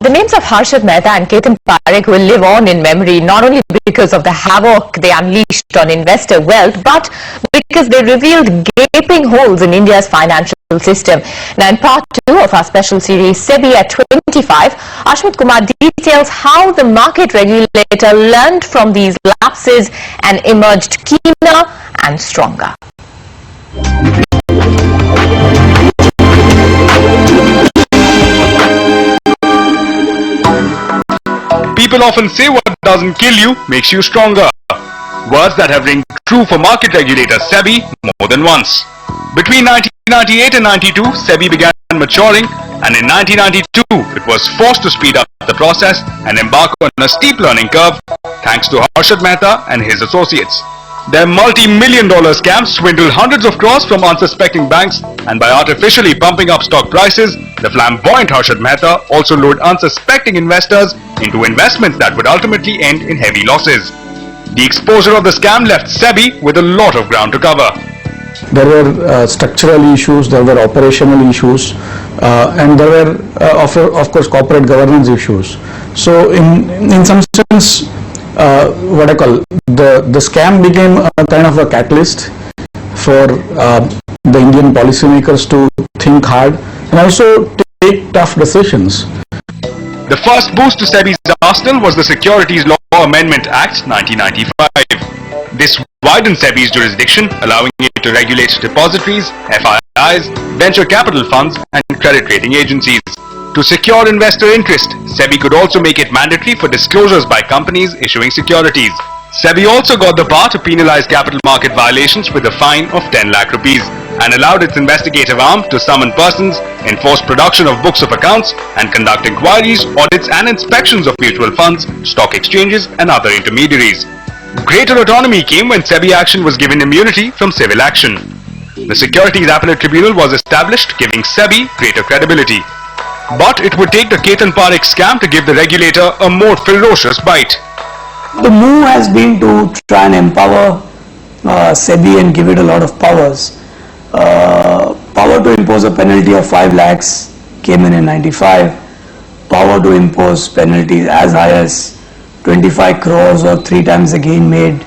The names of Harshad Mehta and Ketan Parekh will live on in memory not only because of the havoc they unleashed on investor wealth, but because they revealed gaping holes in India's financial system. Now, in part 2 of our special series, SEBI at 25, Ashmit Kumar details how the market regulator learned from these lapses and emerged keener and stronger. People often say what doesn't kill you makes you stronger. Words that have ring true for market regulator SEBI more than once. Between 1998 and 92, SEBI began maturing, and in 1992, it was forced to speed up the process and embark on a steep learning curve thanks to Harshad Mehta and his associates. Their multi-million-dollar scams swindled hundreds of crores from unsuspecting banks, and by artificially pumping up stock prices, the flamboyant Harshad Mehta also lured unsuspecting investors into investments that would ultimately end in heavy losses. The exposure of the scam left SEBI with a lot of ground to cover. There were structural issues, there were operational issues, and there were of course corporate governance issues. So in some sense, what I call the scam became a kind of a catalyst for the Indian policymakers to think hard and also take tough decisions. The first boost to SEBI's arsenal was the Securities Law Amendment Act 1995. This widened SEBI's jurisdiction, allowing it to regulate depositories, FIIs, venture capital funds and credit rating agencies. To secure investor interest, SEBI could also make it mandatory for disclosures by companies issuing securities. SEBI also got the power to penalize capital market violations with a fine of 10 lakh rupees and allowed its investigative arm to summon persons, enforce production of books of accounts and conduct inquiries, audits and inspections of mutual funds, stock exchanges and other intermediaries. Greater autonomy came when SEBI action was given immunity from civil action. The Securities Appellate Tribunal was established, giving SEBI greater credibility. But it would take the Ketan Parekh scam to give the regulator a more ferocious bite. The move has been to try and empower SEBI and give it a lot of powers. Power to impose a penalty of 5 lakhs came in 95. Power to impose penalties as high as 25 crores or 3 times the gain made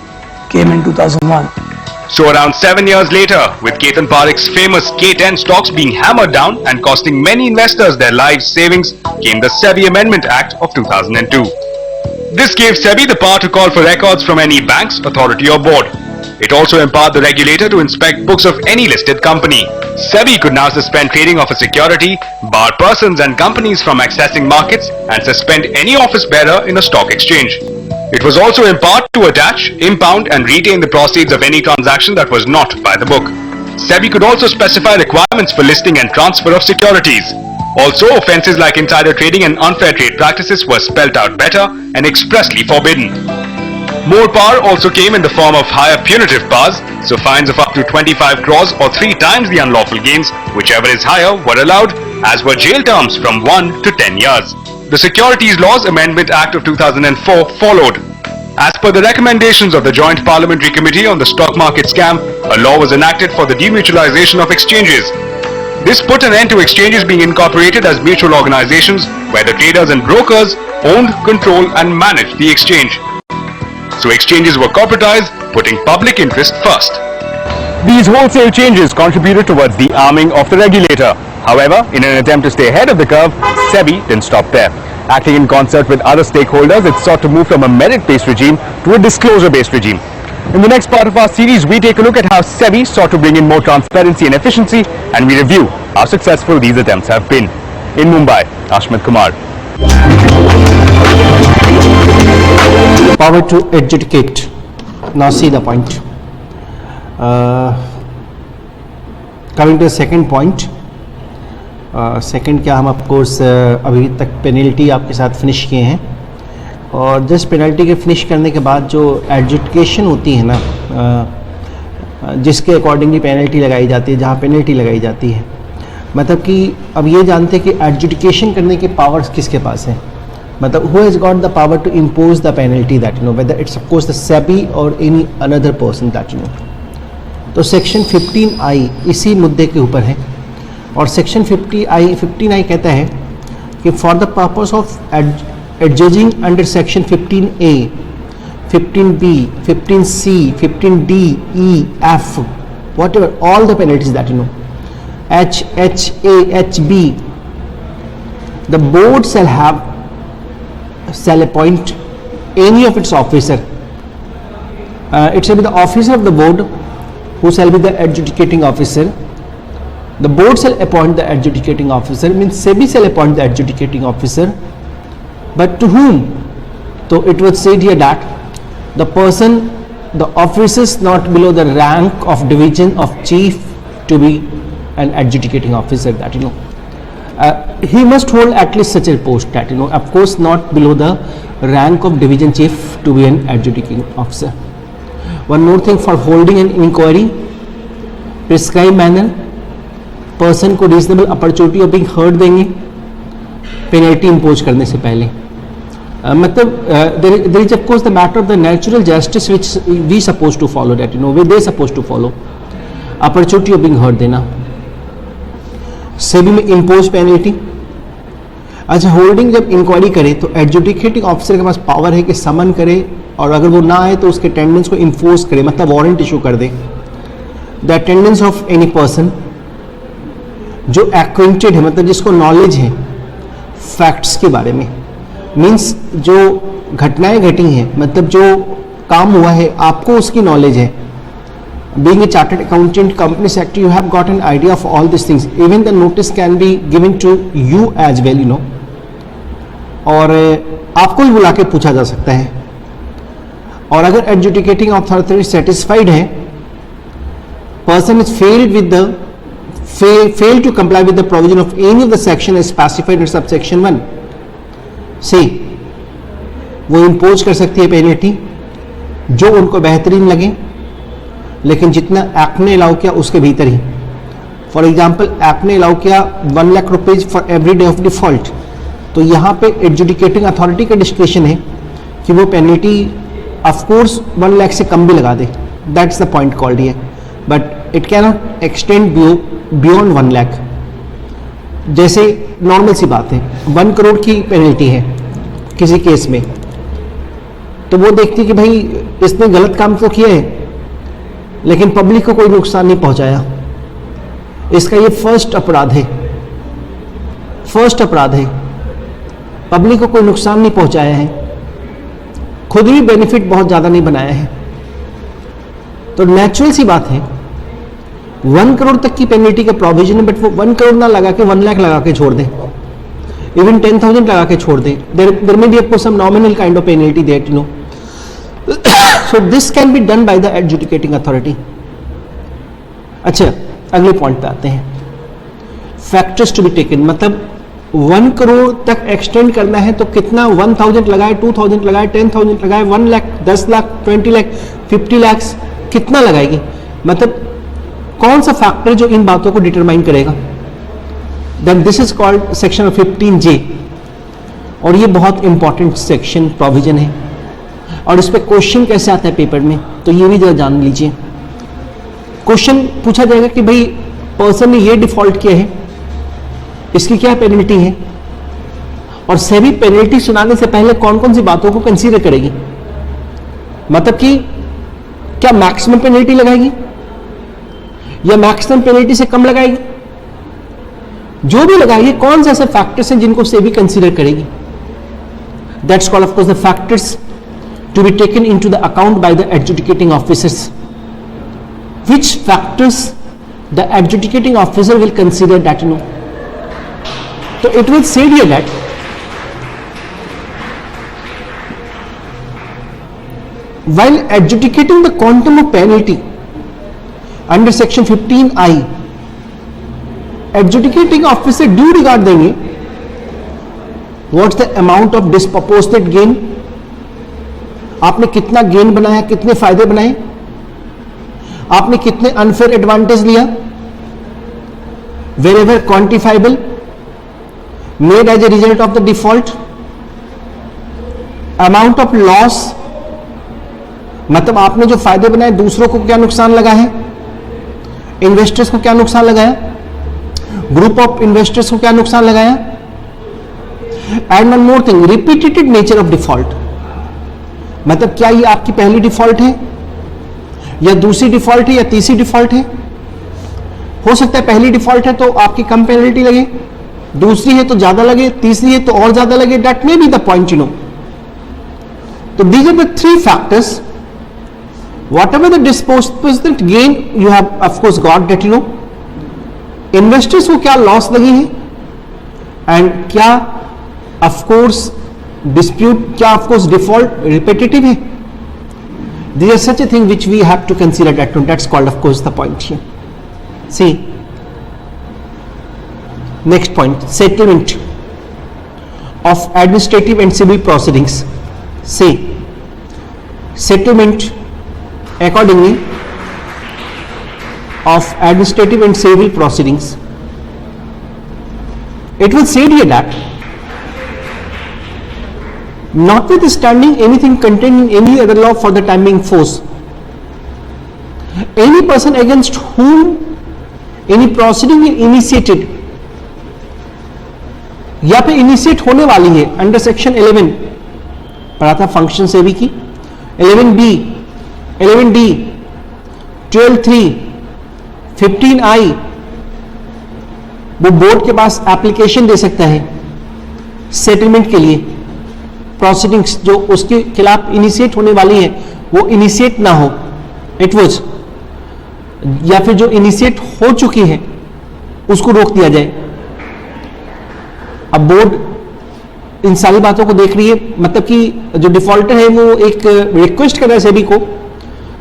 came in 2001. So around 7 years later, with Ketan Parekh's famous K10 stocks being hammered down and costing many investors their life savings, came the SEBI Amendment Act of 2002. This gave SEBI the power to call for records from any bank's authority or board. It also empowered the regulator to inspect books of any listed company. SEBI could now suspend trading of a security, bar persons and companies from accessing markets, and suspend any office bearer in a stock exchange. It was also empowered to attach, impound and retain the proceeds of any transaction that was not by the book. SEBI could also specify requirements for listing and transfer of securities. Also, offences like insider trading and unfair trade practices were spelt out better and expressly forbidden. More power also came in the form of higher punitive powers, so fines of up to 25 crores or 3 times the unlawful gains, whichever is higher, were allowed, as were jail terms from 1 to 10 years. The Securities Laws Amendment Act of 2004 followed. As per the recommendations of the Joint Parliamentary Committee on the Stock Market Scam, a law was enacted for the demutualization of exchanges. This put an end to exchanges being incorporated as mutual organizations where the traders and brokers owned, controlled and managed the exchange. So exchanges were corporatized, putting public interest first. These wholesale changes contributed towards the arming of the regulator. However, in an attempt to stay ahead of the curve, SEBI didn't stop there. Acting in concert with other stakeholders, it sought to move from a merit-based regime to a disclosure-based regime. In the next part of our series, we take a look at how SEBI sought to bring in more transparency and efficiency, and we review how successful these attempts have been. In Mumbai, Ashmit Kumar. Power to adjudicate. Now see the point. Coming to the second point. Second क्या हम of course अभी तक penalty आपके साथ finish किए हैं, और जिस पेनल्टी के फिनिश करने के बाद जो एडजुडिकेशन होती है ना, जिसके अकॉर्डिंगली पेनल्टी लगाई जाती है, जहाँ पेनल्टी लगाई जाती है, मतलब कि अब ये जानते हैं कि एडजुडिकेशन करने के पावर्स किसके पास हैं, मतलब who has got the power to impose the penalty that you know, whether it's of course the SEBI और any another person that you know. तो सेक्शन 15I इसी मुद्दे के ऊपर है, और सेक्शन 15I कहता है कि for the purpose of adjudging under section 15A, 15B, 15C, 15D, E, F, whatever, all the penalties that you know, H, HA, HB, the board shall appoint any of its officer. It shall be the officer of the board who shall be the adjudicating officer. The board shall appoint the adjudicating officer, means SEBI shall appoint the adjudicating officer, but to whom? So it was said here that the person, the officers not below the rank of division of chief to be an adjudicating officer, that you know. He must hold at least such a post, that you know, of course not below the rank of division chief to be an adjudicating officer. One more thing, for holding an inquiry, prescribed manner, person को reasonable opportunity of being heard देंगे penalty impose करने से पहले. मतलब there is of course the matter of the natural justice which we suppose to follow, that you know we they suppose to follow, opportunity of being heard देना. SEBI में impose penalty. अच्छा, holding जब inquiry करे तो adjudicating officer के पास power है कि समन करे, और अगर वो ना आए तो उसके अटेंडेंस को इन्फोर्स करे, मतलब वारंट इशू कर दे. The attendance of any person जो एक्वेंटेड है, मतलब जिसको नॉलेज है फैक्ट्स के बारे में, मीन्स जो घटनाएं घटी हैं, मतलब जो काम हुआ है आपको उसकी नॉलेज है. Being a chartered accountant, company secretary, you have got an idea of all this things. Even the notice can be given to you as well, you know, और आपको भी बुला के पूछा जा सकता है. और अगर एडजुडिकेटिंग अथॉरिटी सेटिस्फाइड है, person is failed with the fail to comply with the provision of any of the section as specified in subsection 1, से वो इम्पोज कर सकती है पेनल्टी जो उनको बेहतरीन लगे, लेकिन जितना एक्ट ने अलाउ किया उसके भीतर ही. फॉर एग्जाम्पल, एक्ट ने अलाउ किया 1 lakh rupees for every day of default, तो यहाँ पे एडजुडिकेटिंग अथॉरिटी का डिस्क्रिप्शन है कि वो पेनल्टी ऑफकोर्स 1 लाख से कम भी लगा दे. That's the point called here, but it can not extend beyond 1 lakh. जैसे नॉर्मल सी बात है, 1 करोड़ की पेनल्टी है किसी केस में, तो वो देखती कि भाई इसने गलत काम तो किया है लेकिन पब्लिक को कोई नुकसान नहीं पहुंचाया, इसका ये फर्स्ट अपराध है, पब्लिक को कोई नुकसान नहीं पहुंचाया है, खुद भी बेनिफिट बहुत ज्यादा नहीं बनाया है, तो नेचुरल सी बात है 1 करोड़ तक की पेनल्टी का प्रोविजन है, बट वो 1 करोड़ ना लगा के 1 लाख लगा के छोड़ दे, इवन 10,000 लगा के छोड़ दे. देयर मे बी आपको some nominal kind of penalty that you know. So this can be done by the adjudicating authority. अच्छा, अगले पॉइंट पे आते हैं, फैक्टर्स टू बी टेकन. मतलब 1 करोड़ तक एक्सटेंड करना है तो कितना, 1,000 लगाए, 2,000 लगाए, 10,000 लगाए, 1 लाख, 10 लाख, 20 लाख, 50 लाख, कितना लगाएगी, मतलब कौन सा फैक्टर जो इन बातों को डिटरमाइन करेगा. Then this is called section 15J, और ये बहुत इंपॉर्टेंट सेक्शन प्रोविजन है, और इस पे क्वेश्चन कैसे आता है पेपर में, तो ये भी जरा जान लीजिए. क्वेश्चन पूछा जाएगा कि भाई पर्सन ने ये डिफॉल्ट किया है, इसकी क्या पेनल्टी है, और सेबी पेनल्टी सुनाने से पहले कौन कौन सी बातों को कंसीडर करेगी. मतलब कि क्या मैक्सिमम पेनल्टी लगाएगी या मैक्सिमम पेनल्टी से कम लगाएगी, जो भी लगाएगी कौन से ऐसे फैक्टर्स हैं जिनको सेबी कंसीडर करेगी. That's called of course the factors to be taken into the account by the adjudicating officers. Which factors the adjudicating officer will consider, that you know. तो it will say here that while adjudicating the quantum of penalty under section 15I, adjudicating officer due regard देंगे what's the amount of disproportionate gain, आपने कितना gain बनाया, कितने फायदे बनाए, आपने कितने अनफेयर एडवांटेज लिया, wherever quantifiable, made as a result of the default, amount of loss, मतलब आपने जो फायदे बनाए दूसरों को क्या नुकसान लगा है, इन्वेस्टर्स को क्या नुकसान लगाया, ग्रुप ऑफ इन्वेस्टर्स को क्या नुकसान लगाया, and one more thing, repeated nature of default, मतलब क्या ये आपकी पहली डिफॉल्ट है या दूसरी डिफॉल्ट है या तीसरी डिफॉल्ट है? हो सकता है पहली डिफॉल्ट है तो आपकी कम पेनल्टी लगे, दूसरी है तो ज्यादा लगे, तीसरी है तो और ज्यादा लगे. That may be the point, you know. तो these are the three factors. Whatever the disproportionate gain you have of course got that, you know, investors को क्या लॉस लगी है एंड क्या of course dispute, क्या of course default repetitive है. These are such a thing which we have to consider that one. That's called of course the point here. See, next point, settlement of administrative and civil proceedings. See, settlement accordingly of administrative and civil proceedings, it will say here that notwithstanding anything contained in any other law for the time being force, any person against whom any proceeding is initiated या फिर initiate होने वाली है under section 11 पढ़ा था function से भी की, 11B, 11D, 12(3), 15I, वो बोर्ड के पास एप्लीकेशन दे सकता है सेटलमेंट के लिए. प्रोसीडिंग्स जो उसके खिलाफ इनिशिएट होने वाली है वो इनिशिएट ना हो, इट वॉज, या फिर जो इनिशिएट हो चुकी है उसको रोक दिया जाए. अब बोर्ड इन सारी बातों को देख रही है, मतलब कि जो डिफॉल्टर है वो एक रिक्वेस्ट कर रहा है सेबी को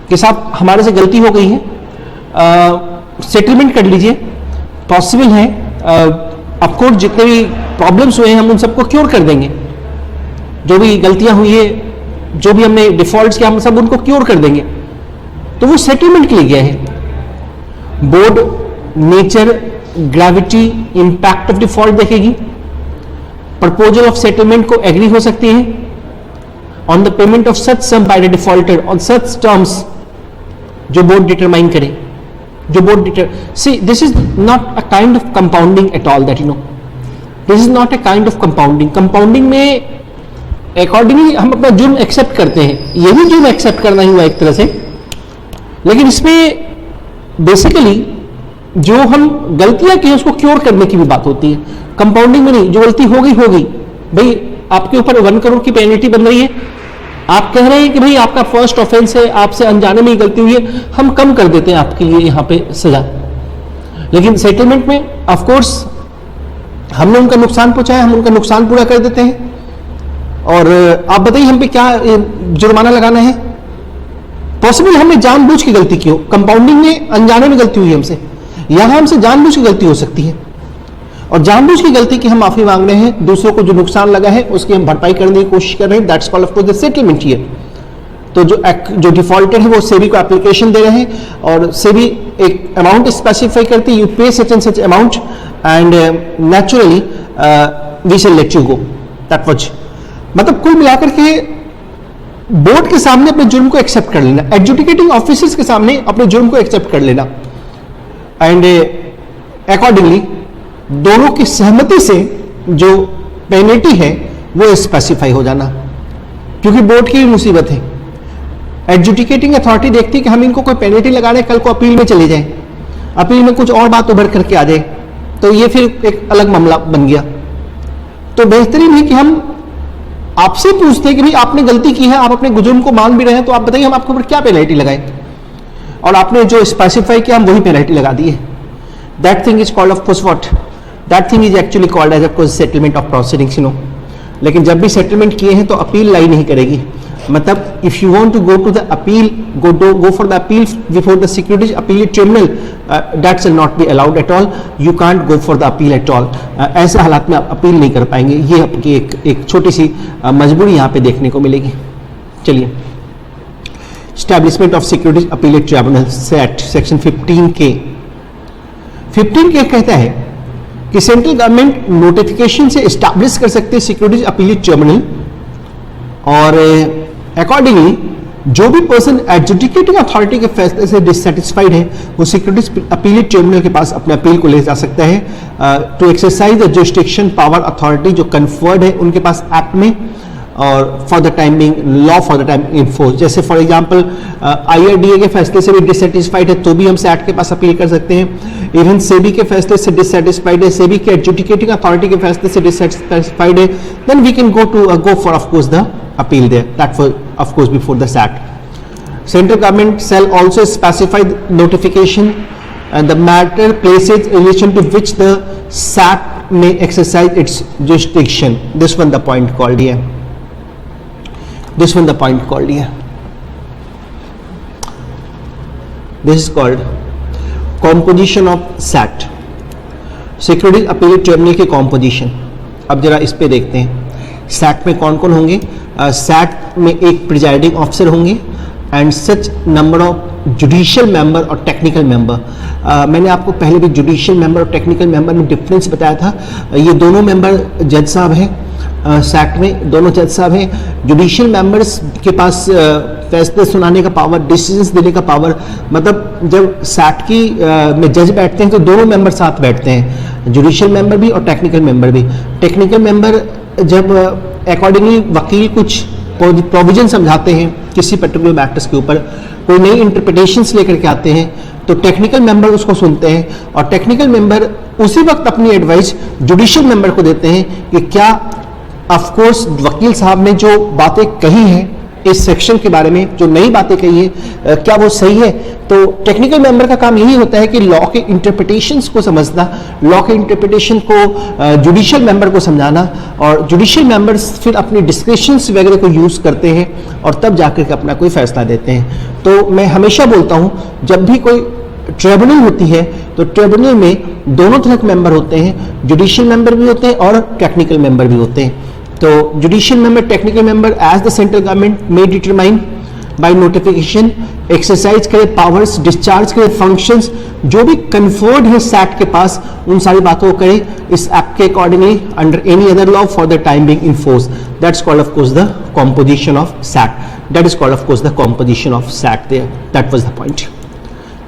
कि साहब हमारे से गलती हो गई है, सेटलमेंट कर लीजिए, पॉसिबल है, ऑफकोर्स जितने भी प्रॉब्लम्स हुए हैं हम उन सबको क्योर कर देंगे, जो भी गलतियां हुई है, जो भी हमने डिफॉल्ट्स किया हम सब उनको क्योर कर देंगे. तो वो सेटलमेंट के लिए गया है. Board nature, gravity, impact of default देखेगी, प्रपोजल ऑफ सेटलमेंट को एग्री हो सकती है on the payment of such sum by the defaulter on such terms जो बोर्ड डिटरमाइन करे, जो board see this is not a kind of compounding at all, that you know, this is not a kind of compounding. Compounding में accordingly हम अपना जुर्म accept करते हैं, यही जुर्म एक्सेप्ट करना ही हुआ एक तरह से, लेकिन इसमें बेसिकली जो हम गलतियां की उसको क्योर करने की भी बात होती है. कंपाउंडिंग में नहीं, जो गलती हो गई भाई, आपके ऊपर 1 करोड़ की पेनल्टी बन रही है, आप कह रहे हैं कि भाई आपका फर्स्ट ऑफेंस है, आपसे अनजाने में ही गलती हुई है, हम कम कर देते हैं आपके लिए यहाँ पे सजा. लेकिन सेटलमेंट में ऑफ कोर्स हमने उनका नुकसान पहुंचाया, हम उनका नुकसान पूरा कर देते हैं. और आप बताइए हम पे क्या जुर्माना लगाना है? पॉसिबल हमने जानबूझ की गलती की हो, कंपाउंडिंग में अनजाने में गलती हुई हमसे, यहां हमसे जानबूझ की गलती हो सकती है, और जानबूझ की गलती की हम माफी मांग रहे हैं, दूसरों को जो नुकसान लगा है उसकी हम भरपाई करने की कोशिश कर रहे हैं. That's called of course the settlement here. तो जो डिफॉल्टर है वो सेबी को एप्लीकेशन दे रहे हैं और सेबी एक अमाउंट स्पेसिफाई करती है, you pay such and such amount and naturally we shall let you go. That was, मतलब कुल मिलाकर के बोर्ड के सामने अपने जुर्म को एक्सेप्ट कर लेना, एडजुडिकेटिंग ऑफिसर्स के सामने अपने जुर्म को एक्सेप्ट कर लेना, एंड अकॉर्डिंगली दोनों की सहमति से जो पेनल्टी है वो स्पेसिफाई हो जाना, क्योंकि बोर्ड की मुसीबत है. एडजुडिकेटिंग अथॉरिटी देखती है कि हम इनको कोई पेनल्टी लगा रहे हैं, कल को अपील में चले जाएं, अपील में कुछ और बात उभर करके आ जाए तो ये फिर एक अलग मामला बन गया. तो बेहतरीन है कि हम आपसे पूछते हैं कि भाई आपने गलती की है, आप अपने जुर्म को मान भी रहे हैं, तो आप बताइए हम आपके ऊपर क्या पेनल्टी लगाएं, और आपने जो स्पेसिफाई किया हम वही पेनल्टी लगा दी है. That thing is called of course what, that thing is actually called as of course settlement of proceedings, you know. लेकिन जब भी सेटलमेंट किए हैं तो अपील लाई नहीं करेगी, मतलब if you want to go to the appeal, go for the appeal before the securities appellate tribunal, that's will not be allowed at all, you can't go for the appeal at all. ऐसे हालात में आप appeal नहीं कर पाएंगे, ये आपकी एक छोटी सी मजबूरी यहाँ पे देखने को मिलेगी. चलिए, establishment of securities appellate tribunal set section 15K. 15K कहता है कि सेंट्रल गवर्नमेंट नोटिफिकेशन से एस्टैब्लिश कर सकते हैं सिक्योरिटीज अपीलेट ट्रिब्यूनल, और अकॉर्डिंगली जो भी पर्सन एडजुडिकेटिंग अथॉरिटी के फैसले से डिससेटिस्फाइड है वो सिक्योरिटीज अपीलेट ट्रिब्यूनल के पास अपने अपील को ले जा सकता है to exercise the jurisdiction power authority जो कन्फर्ड है उनके पास एक्ट में और for the time being law for the time in force. जैसे फॉर एग्जांपल IRDA के फैसले से भी डिससेटिस्फाइड है तो भी हम SAT के पास अपील कर सकते हैं। इवन सेबी के फैसले से डिससेटिस्फाइड है, सेबी के एडजुडिकेटिंग अथॉरिटी के फैसले से डिससेटिस्फाइड है, then we can go for of course the appeal there. That was of course before the SAT. Central government shall also specify the notification and the matter places in relation to which the SAT may exercise its jurisdiction. This one the point called here. This one the point called here. This is called composition of SAT. Securities Appellate Tribunal की composition. अब जरा इस पे देखते हैं SAT में कौन कौन होंगे। SAT में एक प्रिजाइडिंग ऑफिसर होंगे and such number of judicial member और टेक्निकल मेंबर। मैंने आपको पहले भी जुडिशियल मेंबर और टेक्निकल मेंबर में डिफरेंस बताया था। ये दोनों मेंबर जज साहब हैं SAT में, दोनों जज साहब हैं। जुडिशियल मेंबर्स के पास फैसले सुनाने का पावर, डिसीजंस देने का पावर, मतलब जब SAT की में जज बैठते हैं तो दोनों मेंबर साथ बैठते हैं, जुडिशियल मेंबर भी और टेक्निकल मेंबर भी। टेक्निकल मेंबर जब अकॉर्डिंगली वकील कुछ प्रोविजन समझाते हैं किसी पर्टिकुलर मैटर्स के ऊपर, कोई नई इंटरप्रिटेशंस लेकर के आते हैं तो टेक्निकल मेंबर उसको सुनते हैं और टेक्निकल मेंबर उसी वक्त अपनी एडवाइस जुडिशियल मेंबर को देते हैं कि क्या ऑफ कोर्स वकील साहब ने जो बातें कही हैं इस सेक्शन के बारे में, जो नई बातें कही है क्या वो सही है। तो टेक्निकल मेंबर का काम यही होता है कि लॉ के इंटरप्रिटेशंस को समझना, लॉ के इंटरप्रिटेशन को जुडिशियल मेंबर को समझाना, और जुडिशियल मेंबर्स फिर अपनी डिस्क्रिप्शंस वगैरह को यूज करते हैं और तब जाकर के अपना कोई फैसला देते हैं। तो मैं हमेशा बोलता हूं जब भी कोई ट्रिब्यूनल होती है तो ट्रिब्यूनल में दोनों तरह के मेंबर होते हैं, जुडिशियल मेंबर भी होते हैं और टेक्निकल मेंबर भी होते हैं। तो judicial member, technical member as the central government में डिटरमाइन बाय नोटिफिकेशन एक्सरसाइज करे पावर्स, डिस्चार्ज करे फंक्शंस, जो भी कन्फर्ड है SAT के पास उन सारी बातों को करे इस एक्ट के accordingly under any other law for the time being in force. That's called of course the composition of SAT. That is called of course the composition of SAT there. That was the point.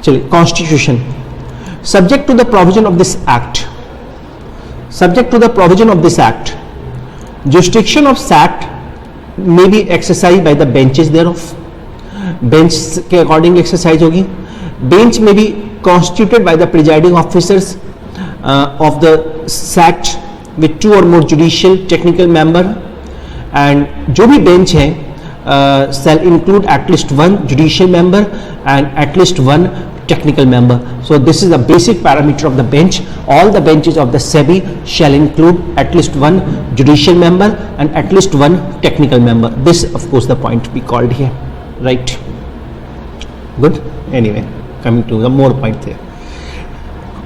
चलिए, constitution subject to the provision of this act, subject to the provision of this act jurisdiction of SAT may be exercised by the benches thereof. Bench के according exercise होगी. Bench may be constituted by the presiding officers of the SAT with 2 or more judicial technical member, and जो भी bench है shall include at least 1 judicial member and at least 1 technical member. So this is the basic parameter of the bench. All the benches of the SEBI shall include at least 1 judicial member and at least 1 technical member. This of course the point we called here, right? Good. Anyway, coming to the more point there.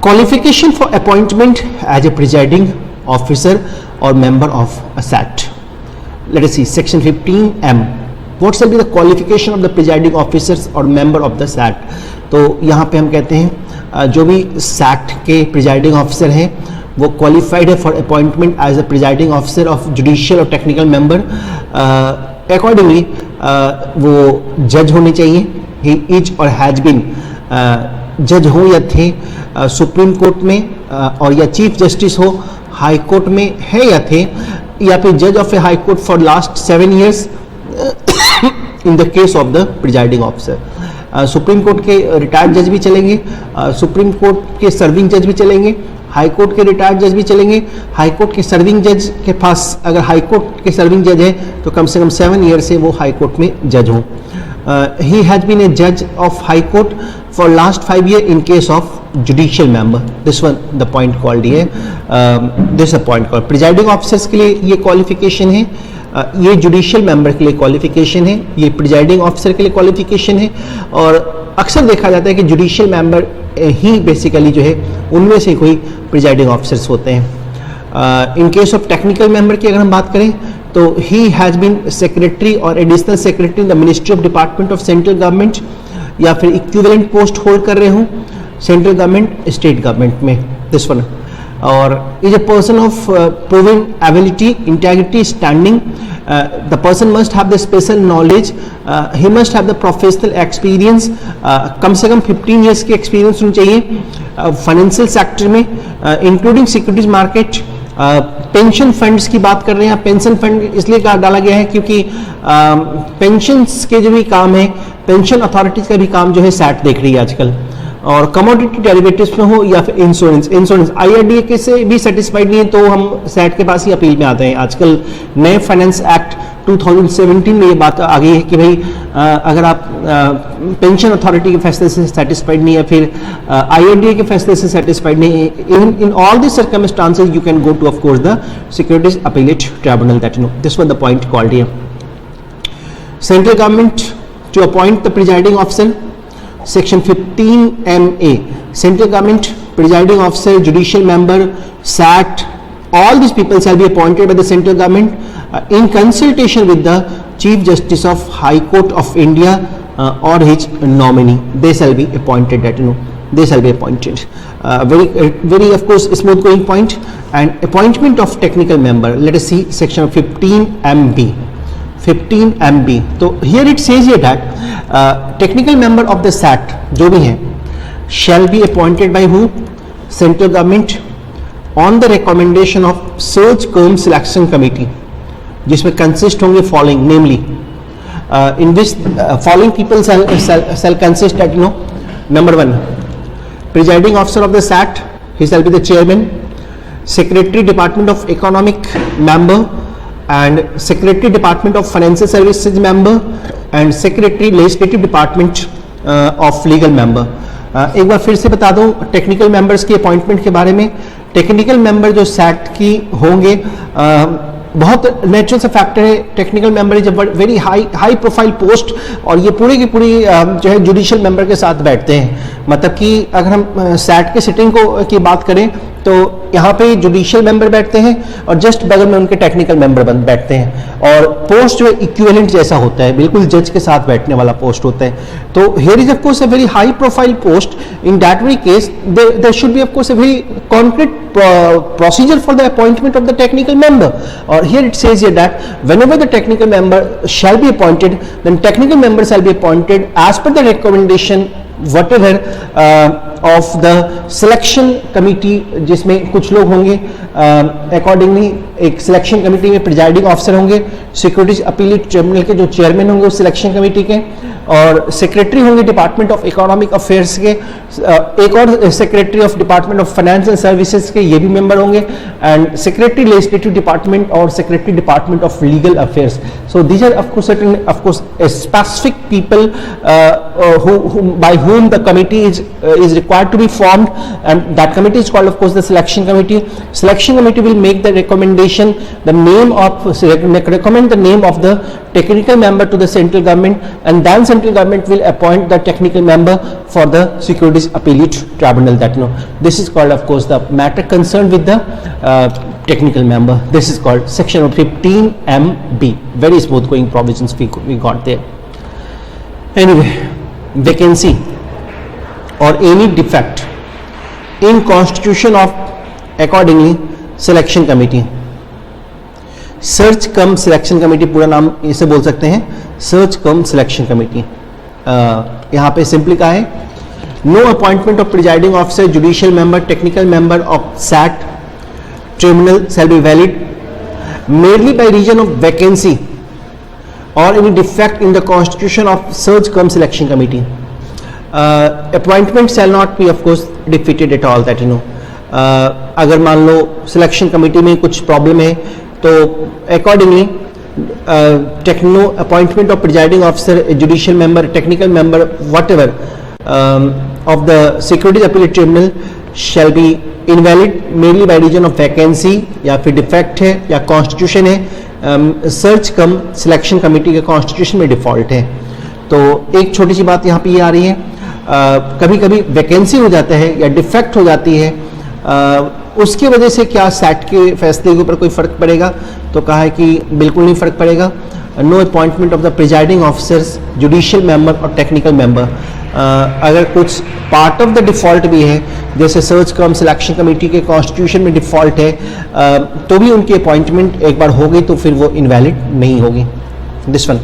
Qualification for appointment as a presiding officer or member of a SAT. Let us see section 15M. What shall be the qualification of the presiding officers or member of the SAT? तो यहाँ पे हम कहते हैं जो भी SAT के presiding officer हैं वो क्वालिफाइड है for appointment as a presiding officer of judicial और टेक्निकल मेंबर। अकॉर्डिंगली वो जज होने चाहिए, ही इज और हैज बीन जज हो या थे सुप्रीम कोर्ट में और या चीफ जस्टिस हो हाई कोर्ट में है या थे, या फिर जज of a high court for last 7 years in the case of the presiding officer. Supreme court के रिटायर्ड जज भी चलेंगे, सुप्रीम कोर्ट के सर्विंग जज भी चलेंगे, हाई कोर्ट के रिटायर्ड जज भी चलेंगे। हाई कोर्ट के सर्विंग जज के पास अगर हाई कोर्ट के सर्विंग जज है तो कम से कम 7 years से वो हाई कोर्ट में जज हों। ही हैज बीन ए जज of high court for last 5 years in case of judicial member. This one the point called है, this a point called presiding officers के लिए ये क्वालिफिकेशन है, ये जुडिशियल मेंबर के लिए क्वालिफिकेशन है, ये प्रिजाइडिंग ऑफिसर के लिए क्वालिफिकेशन है। और अक्सर देखा जाता है कि जुडिशियल मेंबर ही बेसिकली जो है उनमें से कोई प्रिजाइडिंग ऑफिसर्स होते हैं। इन केस ऑफ टेक्निकल मेंबर की अगर हम बात करें तो ही हैज़ बीन सेक्रेटरी और additional secretary in the ministry of department of central government, या फिर इक्विवेलेंट पोस्ट होल्ड कर रहे हों सेंट्रल गवर्नमेंट स्टेट गवर्नमेंट में, दिस वन। और is a person of proven ability, integrity, standing the person must have the special knowledge, he must have the professional experience, कम से कम 15 years की experience होनी चाहिए financial sector में, including securities market. Pension funds की बात कर रहे हैं, पेंशन फंड इसलिए डाला गया है क्योंकि पेंशन्स के जो भी काम है, पेंशन अथॉरिटीज का भी काम जो है सैट देख रही है आजकल, और कमोडिटी डेरिवेटिव्स में हो या फिर इंश्योरेंस आईआरडीए के से भी सेटिस्फाइड नहीं है तो हम सैट के पास ही अपील में आते हैं। आजकल नए फाइनेंस एक्ट 2017 में ये बात आ गई है कि भाई अगर आप पेंशन अथॉरिटी के फैसले से सेटिस्फाइड नहीं है, फिर आईआरडीए के फैसले से सेटिस्फाइड नहीं है, in all this circumstances you can go to of course the securities appellate tribunal, that know this was the point called here. Central government to appoint the presiding officer, Section 15MA, Central Government Presiding Officer, Judicial Member, SAT, all these people shall be appointed by the Central Government in consultation with the Chief Justice of High Court of India or his nominee. They shall be appointed, that you know, they shall be appointed. Very of course smooth going point. And appointment of technical member, let us see section 15MB. 15MB, तो here it says here that technical member of the SAT जो भी हैं shall be appointed by who? Central government on the recommendation of search cum selection committee, जिसमें consist होंगे following, namely in which following people shall consist at, you know, number 1, presiding officer of the SAT, he shall be the chairman, secretary department of economic member, and secretary department of financial services member, and secretary legislative department of legal member. एक बार फिर से बता दूं technical members की appointment के बारे में। Technical member जो सैट की होंगे, बहुत नेचुरल सा फैक्टर है, technical member is very high profile post, और ये पूरी की पूरी जो है जुडिशियल मेंबर के साथ बैठते हैं। मतलब कि अगर हम सैट के सिटिंग की बात करें तो यहाँ पे जुडिशियल मेंबर बैठते हैं और जस्ट बगल में उनके टेक्निकल मेंबर बैठते हैं, और पोस्ट जो है इक्विवेलेंट जैसा होता है, बिल्कुल जज के साथ बैठने वाला पोस्ट होता है। तो here is of course a very high profile post, in that very case there should be of course a very concrete procedure for the appointment of the technical member, or here it says here that whenever the technical member shall be appointed, then technical member shall be appointed as per the recommendation whatever of the selection committee, जिसमें कुछ लोग होंगे accordingly एक selection committee में presiding officer होंगे, securities appellate tribunal के जो chairman होंगे उस सिलेक्शन कमेटी के, और सेक्रेटरी होंगे डिपार्टमेंट ऑफ इकोनॉमिक अफेयर्स के, एक और secretary of department of finance and services के, ये भी मेंबर होंगे, एंड सेक्रेटरी लेजिस्लेटिव डिपार्टमेंट और secretary department of legal affairs. So these are of course certain of course specific people by whom the committee is required to be formed, and that committee is called of course the selection committee. Selection committee will make the recommendation, recommend the name of the technical member to the central government, and then central government will appoint the technical member for the securities appellate tribunal. That this is called of course the matter concerned with the technical member. This is called section 15MB. Very smooth going provisions we got there. Anyway, vacancy or any defect in constitution of accordingly selection committee, search cum selection committee, पूरा नाम इसे बोल सकते हैं search cum selection committee. यहाँ पे simply कहा है no appointment of presiding officer, judicial member, technical member of SAT tribunal shall be valid merely by reason of vacancy or any defect in the constitution of search cum selection committee. Appointment shall not be of course defeated at all, that अगर मान लो selection committee में कुछ problem है तो accordingly techno appointment of presiding officer, judicial member, technical member, whatever of the securities appellate tribunal shall be invalid mainly by reason of vacancy, या फिर defect है या कॉन्स्टिट्यूशन है, सर्च कम सिलेक्शन कमेटी के constitution में default है। तो एक छोटी सी बात यहाँ पे ये आ रही है, कभी कभी वैकेंसी हो जाता है या डिफेक्ट हो जाती है, उसकी वजह से क्या सैट के फैसले के ऊपर कोई फर्क पड़ेगा? तो कहा है कि बिल्कुल नहीं फर्क पड़ेगा। No appointment of the presiding officers, judicial member और टेक्निकल मेंबर अगर कुछ पार्ट ऑफ द डिफ़ॉल्ट भी है, जैसे सर्च कम सिलेक्शन कमेटी के कॉन्स्टिट्यूशन में डिफ़ॉल्ट है, तो भी उनकी अपॉइंटमेंट एक बार हो गई तो फिर वो इनवैलिड नहीं होगी. This one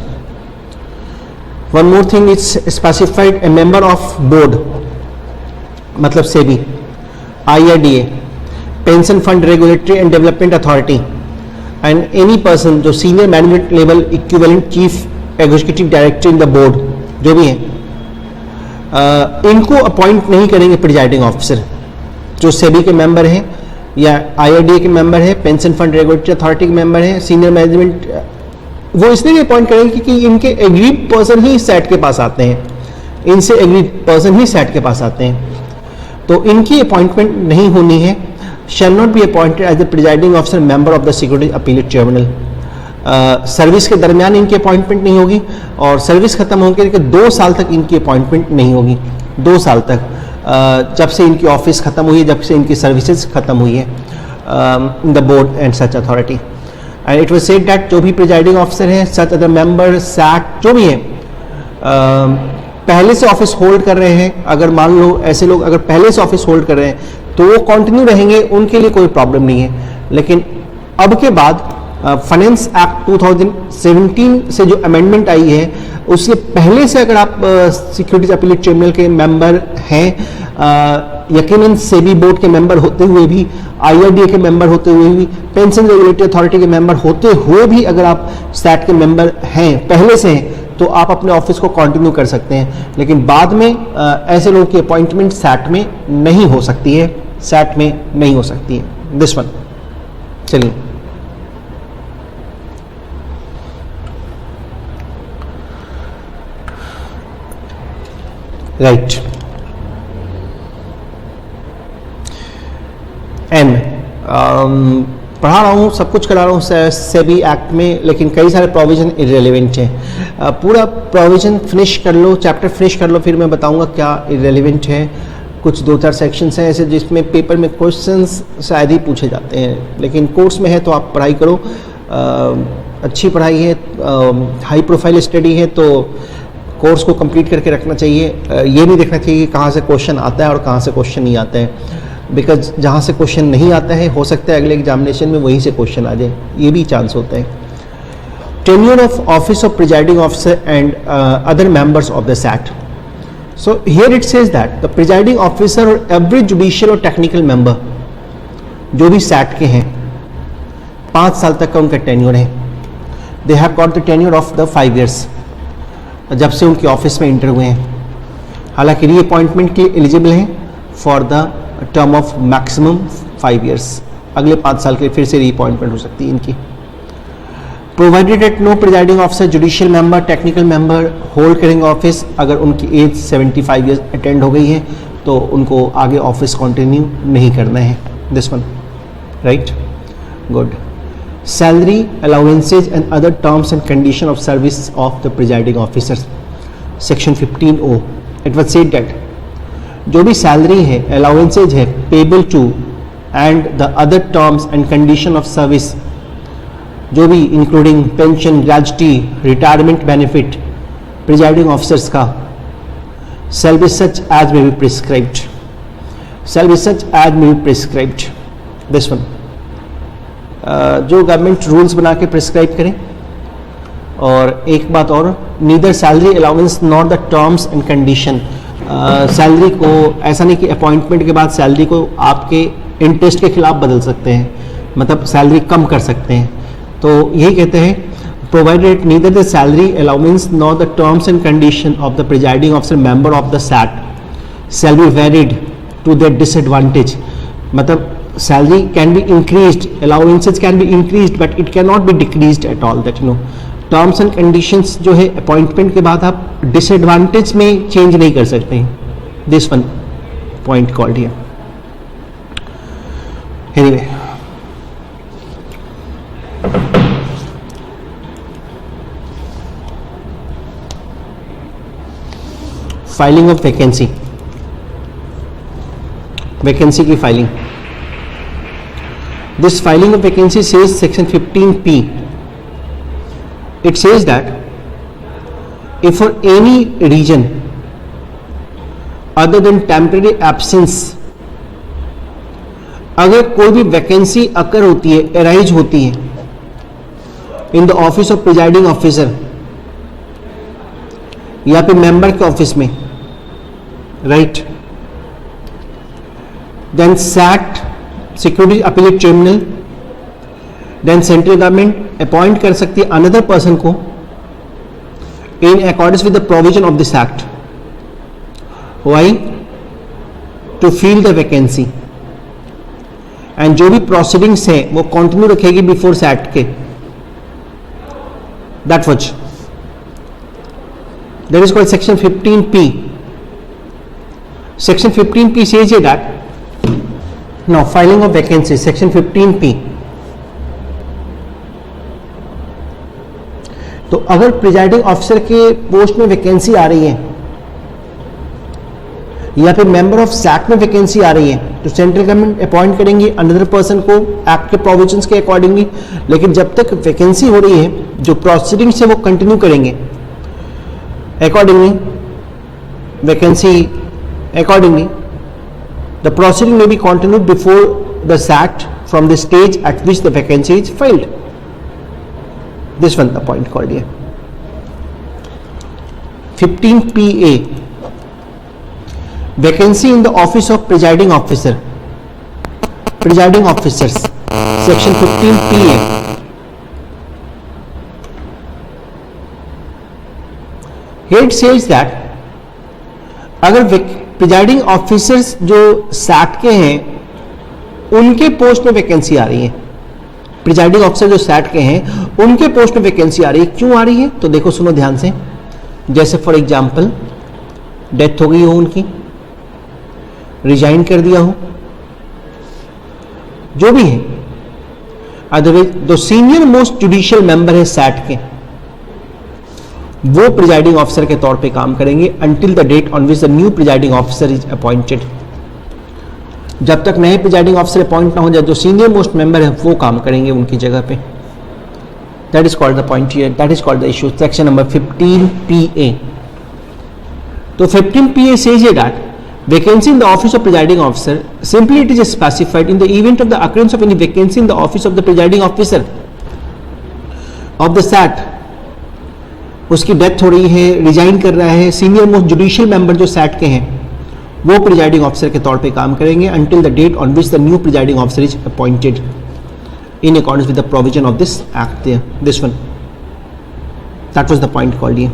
more thing is specified a member of board, मतलब SEBI, IRDA, pension fund regulatory and development authority and any person जो senior management level equivalent chief executive director in the board जो भी हैं, इनको appoint नहीं करेंगे presiding officer. जो सेबी के मेंबर हैं या IRDA के मेंबर हैं, पेंशन फंड रेगुलेटरी अथॉरिटी के मेंबर हैं, सीनियर मैनेजमेंट, वो इसलिए अपॉइंट करेंगे कि इनके एग्रीड पर्सन ही सेट के पास आते हैं, इनसे एग्रीड पर्सन ही सेट के पास आते हैं, तो इनकी अपॉइंटमेंट नहीं होनी है. Shall not be appointed as the presiding officer member of the security appellate tribunal. Service के दरमियान इनकी अपॉइंटमेंट नहीं होगी और सर्विस खत्म होकर के 2 साल तक इनकी अपॉइंटमेंट नहीं होगी. 2 साल तक जब से इनकी ऑफिस खत्म हुई है, जब से इनकी सर्विसेज खत्म हुई है in the board and such authority. And it was said that जो भी प्रिजाइडिंग ऑफिसर हैं, सच अदर मेंबर, सैट जो भी हैं, पहले से ऑफिस होल्ड कर रहे हैं, अगर मान लो ऐसे लोग अगर पहले से ऑफिस होल्ड कर रहे हैं तो वो कंटिन्यू रहेंगे, उनके लिए कोई प्रॉब्लम नहीं है. लेकिन अब के बाद फाइनेंस एक्ट 2017 से जो अमेंडमेंट आई है, उससे पहले से अगर आप सिक्योरिटीज अपीलेट ट्रिब्यूनल के मेंबर हैं, यकीनन सेबी बोर्ड के मेंबर होते हुए भी, IRDA के मेंबर होते हुए भी, पेंशन रेगुलेटरी अथॉरिटी के मेंबर होते हुए भी अगर आप सैट के मेंबर हैं, पहले से हैं, तो आप अपने ऑफिस को कंटिन्यू कर सकते हैं. लेकिन बाद में ऐसे लोगों की अपॉइंटमेंट सैट में नहीं हो सकती है, सैट में नहीं हो सकती है. दिस वन, चलिए राइट. एन पढ़ा रहा हूँ, सब कुछ करा रहा हूँ सेबी एक्ट में, लेकिन कई सारे प्रोविजन इररिलेवेंट हैं. पूरा प्रोविजन फिनिश कर लो, चैप्टर फिनिश कर लो, फिर मैं बताऊंगा क्या इररिलेवेंट है. कुछ 2-4 सेक्शंस हैं ऐसे जिसमें पेपर में क्वेश्चंस शायद ही पूछे जाते हैं, लेकिन कोर्स में है तो आप पढ़ाई करो. अच्छी पढ़ाई है, हाई प्रोफाइल स्टडी है, तो कोर्स को कंप्लीट करके रखना चाहिए. ये नहीं देखना चाहिए कि कहाँ से क्वेश्चन आता है और कहाँ से क्वेश्चन नहीं आता है, बिकॉज जहाँ से क्वेश्चन नहीं आता है हो सकता है अगले एग्जामिनेशन में वहीं से क्वेश्चन आ जाए, ये भी चांस होता है. Tenure of office of presiding officer and other members of the SAT. So here it says that the presiding officer और एवरी जुडिशियल और टेक्निकल मेंबर जो भी सैट के हैं 5 साल तक का उनका टेन्योर है. They have got the tenure of the 5 years जब से उनके ऑफिस में इंटर हुए हैं. हालांकि री अपॉइंटमेंट के लिए एलिजिबल हैं for the term of maximum 5 years. अगले 5 साल के लिए फिर से री अपॉइंटमेंट हो सकती है इनकी. Provided that no presiding officer, judicial member, technical member hold करेंगे ऑफिस, अगर उनकी एज 75 years अटेंड हो गई है तो उनको आगे ऑफिस कंटिन्यू नहीं करना है. This one right, good. Salary, allowances and other terms and condition of service of the presiding officers. Section 15O. It was said that जो भी सैलरी है, allowances है, payable to and the other terms and condition of service, जो भी including pension, gratuity, retirement benefit, presiding officers का, shall be such as may be prescribed. Shall be such as may be prescribed. This one. जो government rules बना के prescribe करें. और एक बात और, neither salary allowance not the terms and condition. Salary को ऐसा नहीं कि अपॉइंटमेंट के बाद सैलरी को आपके इंटरेस्ट के खिलाफ बदल सकते हैं, मतलब सैलरी कम कर सकते हैं. तो यही कहते हैं, provided neither the salary allowance not the terms and condition of the presiding officer member of the SAT shall be varied to their disadvantage. मतलब salary can be increased, allowances can be increased, but it cannot be decreased at all. That you know, terms and conditions जो है appointment के बाद आप disadvantage में change नहीं कर सकते हैं. This one point called here. Anyway, filing of vacancy. Vacancy की filing. This filing of vacancy says section 15P. It says that if for any reason other than temporary absence, अगर कोई भी vacancy अकर होती है, अराइज होती है in the office of presiding officer या फिर मेंबर के ऑफिस में, right, then SAT security appellate tribunal, then central government appoint कर सकती है अनदर पर्सन को in accordance with the provision of this act. Why? To fill the vacancy, and जो भी प्रोसीडिंग्स है वो कंटिन्यू रखेगी बिफोर सैट के। That was that is called section 15P. Section 15P says here that now filing of vacancies, section 15P. तो अगर presiding officer के post में वैकेंसी आ रही है या फिर मेंबर ऑफ सैट में वैकेंसी आ रही है तो सेंट्रल गवर्नमेंट अपॉइंट करेंगे अनदर पर्सन को एक्ट के प्रोविजंस के अकॉर्डिंगली। लेकिन जब तक वैकेंसी हो रही है जो प्रोसीडिंग्स है वो कंटिन्यू करेंगे accordingly vacancy accordingly the proceeding may be continued before the SAT from the stage at which the vacancy is filled. This one the point called here. 15PA, vacancy in the office of presiding officer, presiding officers, section 15PA. Here it says that अगर presiding officers जो set के हैं उनके post में vacancy आ रही है, presiding officer जो set के हैं उनके पोस्ट में वैकेंसी आ रही है, क्यों आ रही है? तो देखो सुनो ध्यान से, जैसे फॉर एग्जांपल डेथ हो गई हो उनकी, रिजाइन कर दिया हो, जो भी है, अदरवाइज जो सीनियर मोस्ट जुडिशियल मेंबर है सैट के वो प्रिजाइडिंग ऑफिसर के तौर पे काम करेंगे until the date on which the new presiding officer is appointed. जब तक नए प्रिजाइडिंग ऑफिसर अपॉइंट ना हो जाए जो सीनियर मोस्ट मेंबर है वो काम करेंगे उनकी जगह पे। That is called the point here, that is called the issue, section number 15PA। तो 15PA says here that vacancy in the office of presiding officer, simply it is specified in the event of the occurrence of any vacancy in the office of the presiding officer of the SAT, उसकी death हो रही है, resign कर रहा है, senior most judicial member जो set के हैं वो प्रिजाइडिंग ऑफिसर के तौर पे काम करेंगे until the date on which the new presiding officer is appointed in accordance with the provision of this act there, this one, that was the point called here.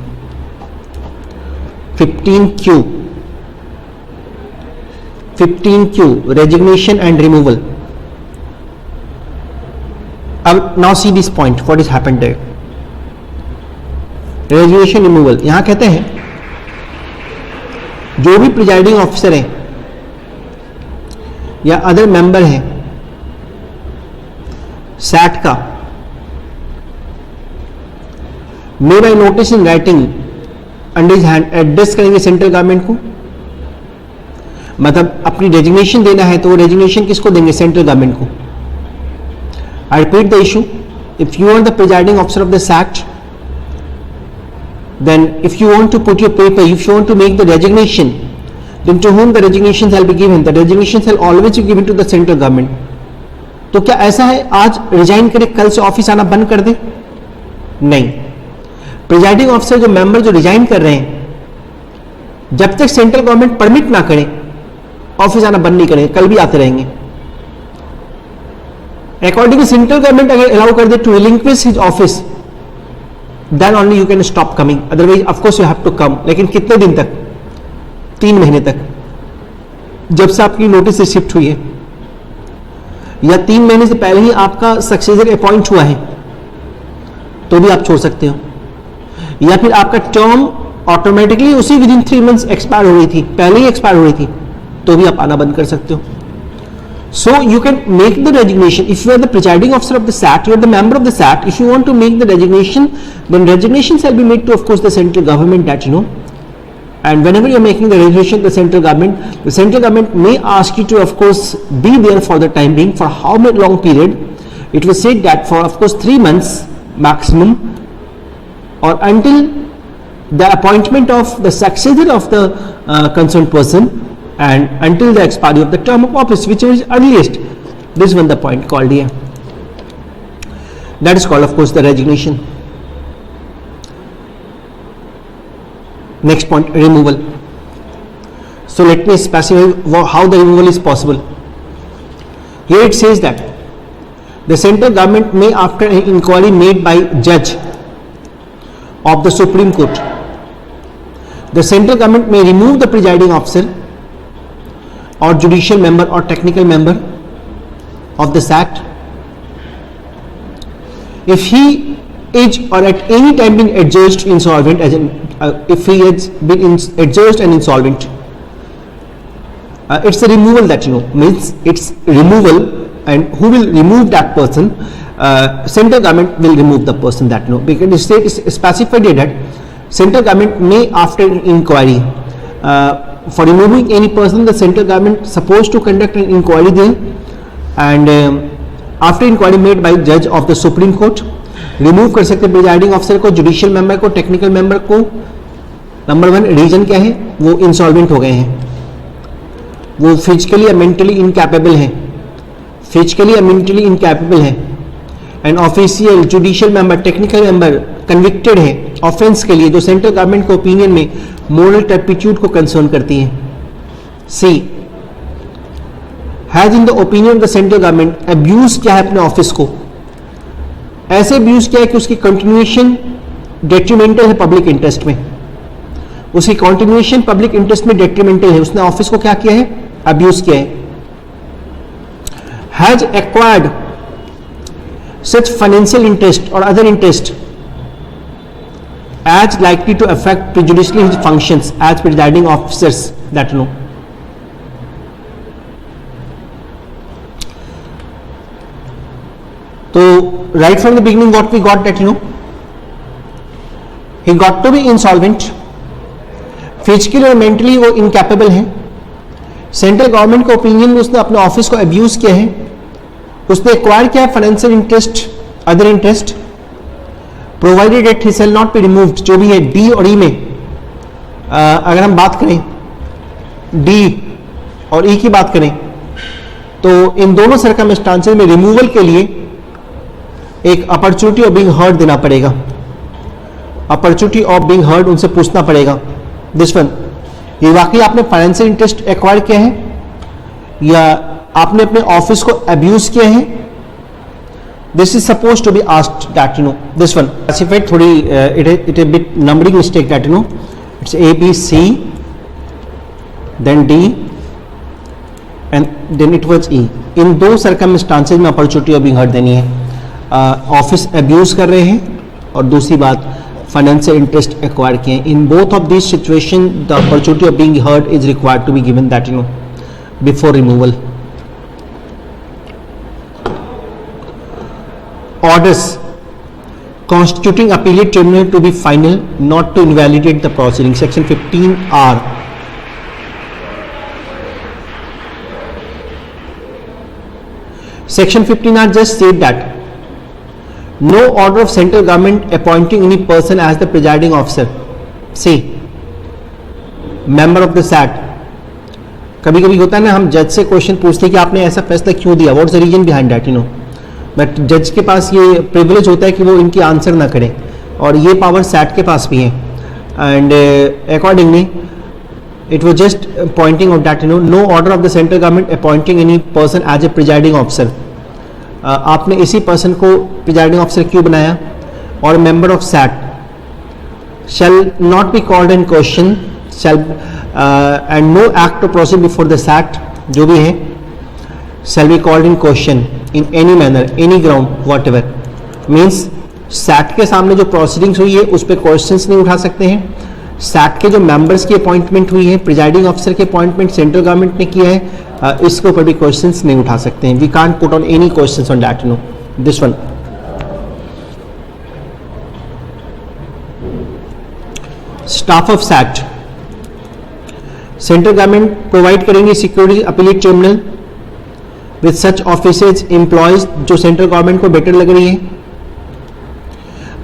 15Q, resignation and removal. अब now see this point, what is happened there. Resignation removal, यहां कहते हैं जो भी presiding officer हैं या other member हैं SAT का, may by notice in writing under his hand address करेंगे सेंट्रल गवर्नमेंट को, मतलब अपनी रेजिग्नेशन देना है तो वो रेजिग्नेशन किसको देंगे? सेंट्रल गवर्नमेंट को। I repeat the issue, if you are the presiding officer of the SAT, then if you want to put your paper, if you want to make the resignation, then to whom the resignation shall be given? The resignation shall always be given to the central government. तो क्या ऐसा है आज resign करे कल से office आना बंद कर दे? नहीं, प्रिजाइडिंग ऑफिसर जो मेंबर जो रिजाइन कर रहे हैं जब तक सेंट्रल गवर्नमेंट परमिट ना करे ऑफिस आना बंद नहीं करेंगे, कल भी आते रहेंगे। अकॉर्डिंग सेंट्रल गवर्नमेंट अगर अलाउ कर दे to relinquish his office, then only you can stop coming, otherwise of course you have to come। लेकिन कितने दिन तक? 3 महीने तक, जब से आपकी नोटिस रिसिप्ट हुई है या 3 महीने से पहले ही आपका सक्सेसर अपॉइंट हुआ है तो भी आप छोड़ सकते हो, या फिर आपका टर्म ऑटोमेटिकली उसी विद इन 3 मंथ्स एक्सपायर हो रही थी, पहले ही एक्सपायर हो रही थी तो भी आप आना बंद कर सकते हो। So you can make the resignation if you are the presiding officer of the SAT, you are the member of the SAT. If you want to make the resignation, then resignation shall be made to, of course, the central government, that you know. And whenever you are making the resignation to the central government may ask you to, of course, be there for the time being. For how many long period? It was said that for, of course, 3 months maximum, or until the appointment of the successor of the concerned person and until the expiry of the term of office, whichever is earliest. This one the point called here. That is called, of course, the resignation. Next point, removal. So let me specify how the removal is possible. Here it says that the central government may, after an inquiry made by judge of the Supreme Court, the central government may remove the presiding officer or judicial member or technical member of the SAT if he is or at any time been adjudged insolvent, as in, if he has been adjudged and insolvent. It's a removal that means it's removal, and who will remove that person? Central government will remove the person that because the state is specified that central government may, after an inquiry, for removing any person, the central government supposed to conduct an inquiry there, and after inquiry made by judge of the Supreme Court, remove कर सकते presiding officer को, judicial member को, technical member को. Number 1 reason क्या है? वो insolvent हो गए हैं, वो फिजिकली या मेंटली इनकैपेबल हैं, फिजिकली या मेंटली इनकैपेबल हैं. And official, judicial member, technical member convicted है ऑफेंस के लिए जो सेंट्रल गवर्नमेंट को ओपिनियन में मोरल टर्पिट्यूड को कंसर्न करती हैं. She has in the opinion of the central government abuse किया है अपने ऑफिस को, ऐसे अब्यूज किया है कि उसकी कंटिन्यूएशन डेट्रीमेंटल है पब्लिक इंटरेस्ट में, उसकी कंटिन्यूएशन पब्लिक इंटरेस्ट में डेट्रीमेंटल है, उसने ऑफिस को क्या किया है? अब्यूज किया है. Has acquired such financial interest और other interest as likely to affect prejudicially his functions as presiding officers that So right from the beginning what we got that he got to be insolvent, physically और mentally वो incapable है, central government के opinion में उसने अपने office को abuse किया है, उसने एक्वायर किया है financial interest, other interest, provided it he shell not be removed. जो भी है डी और ई में, अगर हम बात करें डी और ई की बात करें तो इन दोनों सर्कमस्टांसेस में रिमूवल के लिए एक अपॉर्चुनिटी ऑफ बीइंग हर्ड देना पड़ेगा, अपॉर्चुनिटी ऑफ बीइंग हर्ड उनसे पूछना पड़ेगा. दिस वन, ये वाकई आपने फाइनेंशियल इंटरेस्ट एक्वायर किया है या आपने अपने ऑफिस को अब्यूज किया है? This is supposed to be asked that this one classified थोड़ी it a bit numbering mistake that it's A, B, C, then D and then it was E. इन दो circumstances में opportunity of being heard देनी है. Office abuse कर रहे हैं और दूसरी बात फाइनेंशियल इंटरेस्ट एक्वायर किए हैं. In both of this situation the opportunity of being heard is required to be given that before removal. Orders constituting appellate tribunal to be final, not to invalidate the proceeding. Section 15R. Section 15R just said that no order of central government appointing any person as the presiding officer, say member of the SAT. कभी कभी होता है ना, हम जज से question पूछते हैं कि आपने ऐसा फैसला क्यों दिया, what's the reason behind that but जज के पास ये प्रिविलेज होता है कि वो इनकी आंसर ना करें, और ये पावर सैट के पास भी है. And accordingly it was just pointing out that no order of the central government appointing any person as a presiding officer. आपने इसी पर्सन को प्रिजाइडिंग ऑफिसर क्यों बनाया? और member of SAT shall not be called in question shall and no act to proceed before the SAT, जो भी है shall be called in question in any manner, any ground, whatever. Means SAT के सामने जो proceedings हुई है उस पर क्वेश्चंस नहीं उठा सकते हैं. सैट के जो मेंबर्स की अपॉइंटमेंट हुई है, प्रिजाइडिंग ऑफिसर के अपॉइंटमेंट सेंट्रल गवर्नमेंट ने किया है, इसके ऊपर भी क्वेश्चंस नहीं उठा सकते हैं. We can't put on any questions on that this one. Staff of SAT, central government provide करेंगे security appellate tribunal with such officers employees जो सेंट्रल गवर्नमेंट को बेटर लग रही है.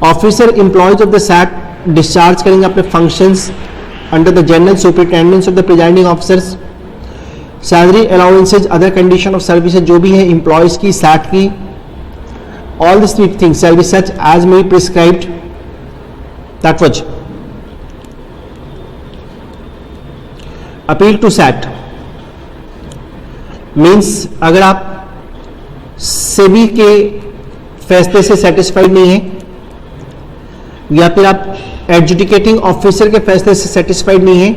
Officer employees of the SAT discharge करेंगे अपने functions under the general superintendence of the presiding officers, salary allowances, other condition of services जो भी है एम्प्लॉयज की, सैट की, all these three things shall be such as may be prescribed. That was appeal to SAT means अगर आप सेबी के फैसले से सेटिस्फाइड नहीं है या फिर आप एडजुडिकेटिंग ऑफिसर के फैसले से सेटिस्फाइड नहीं है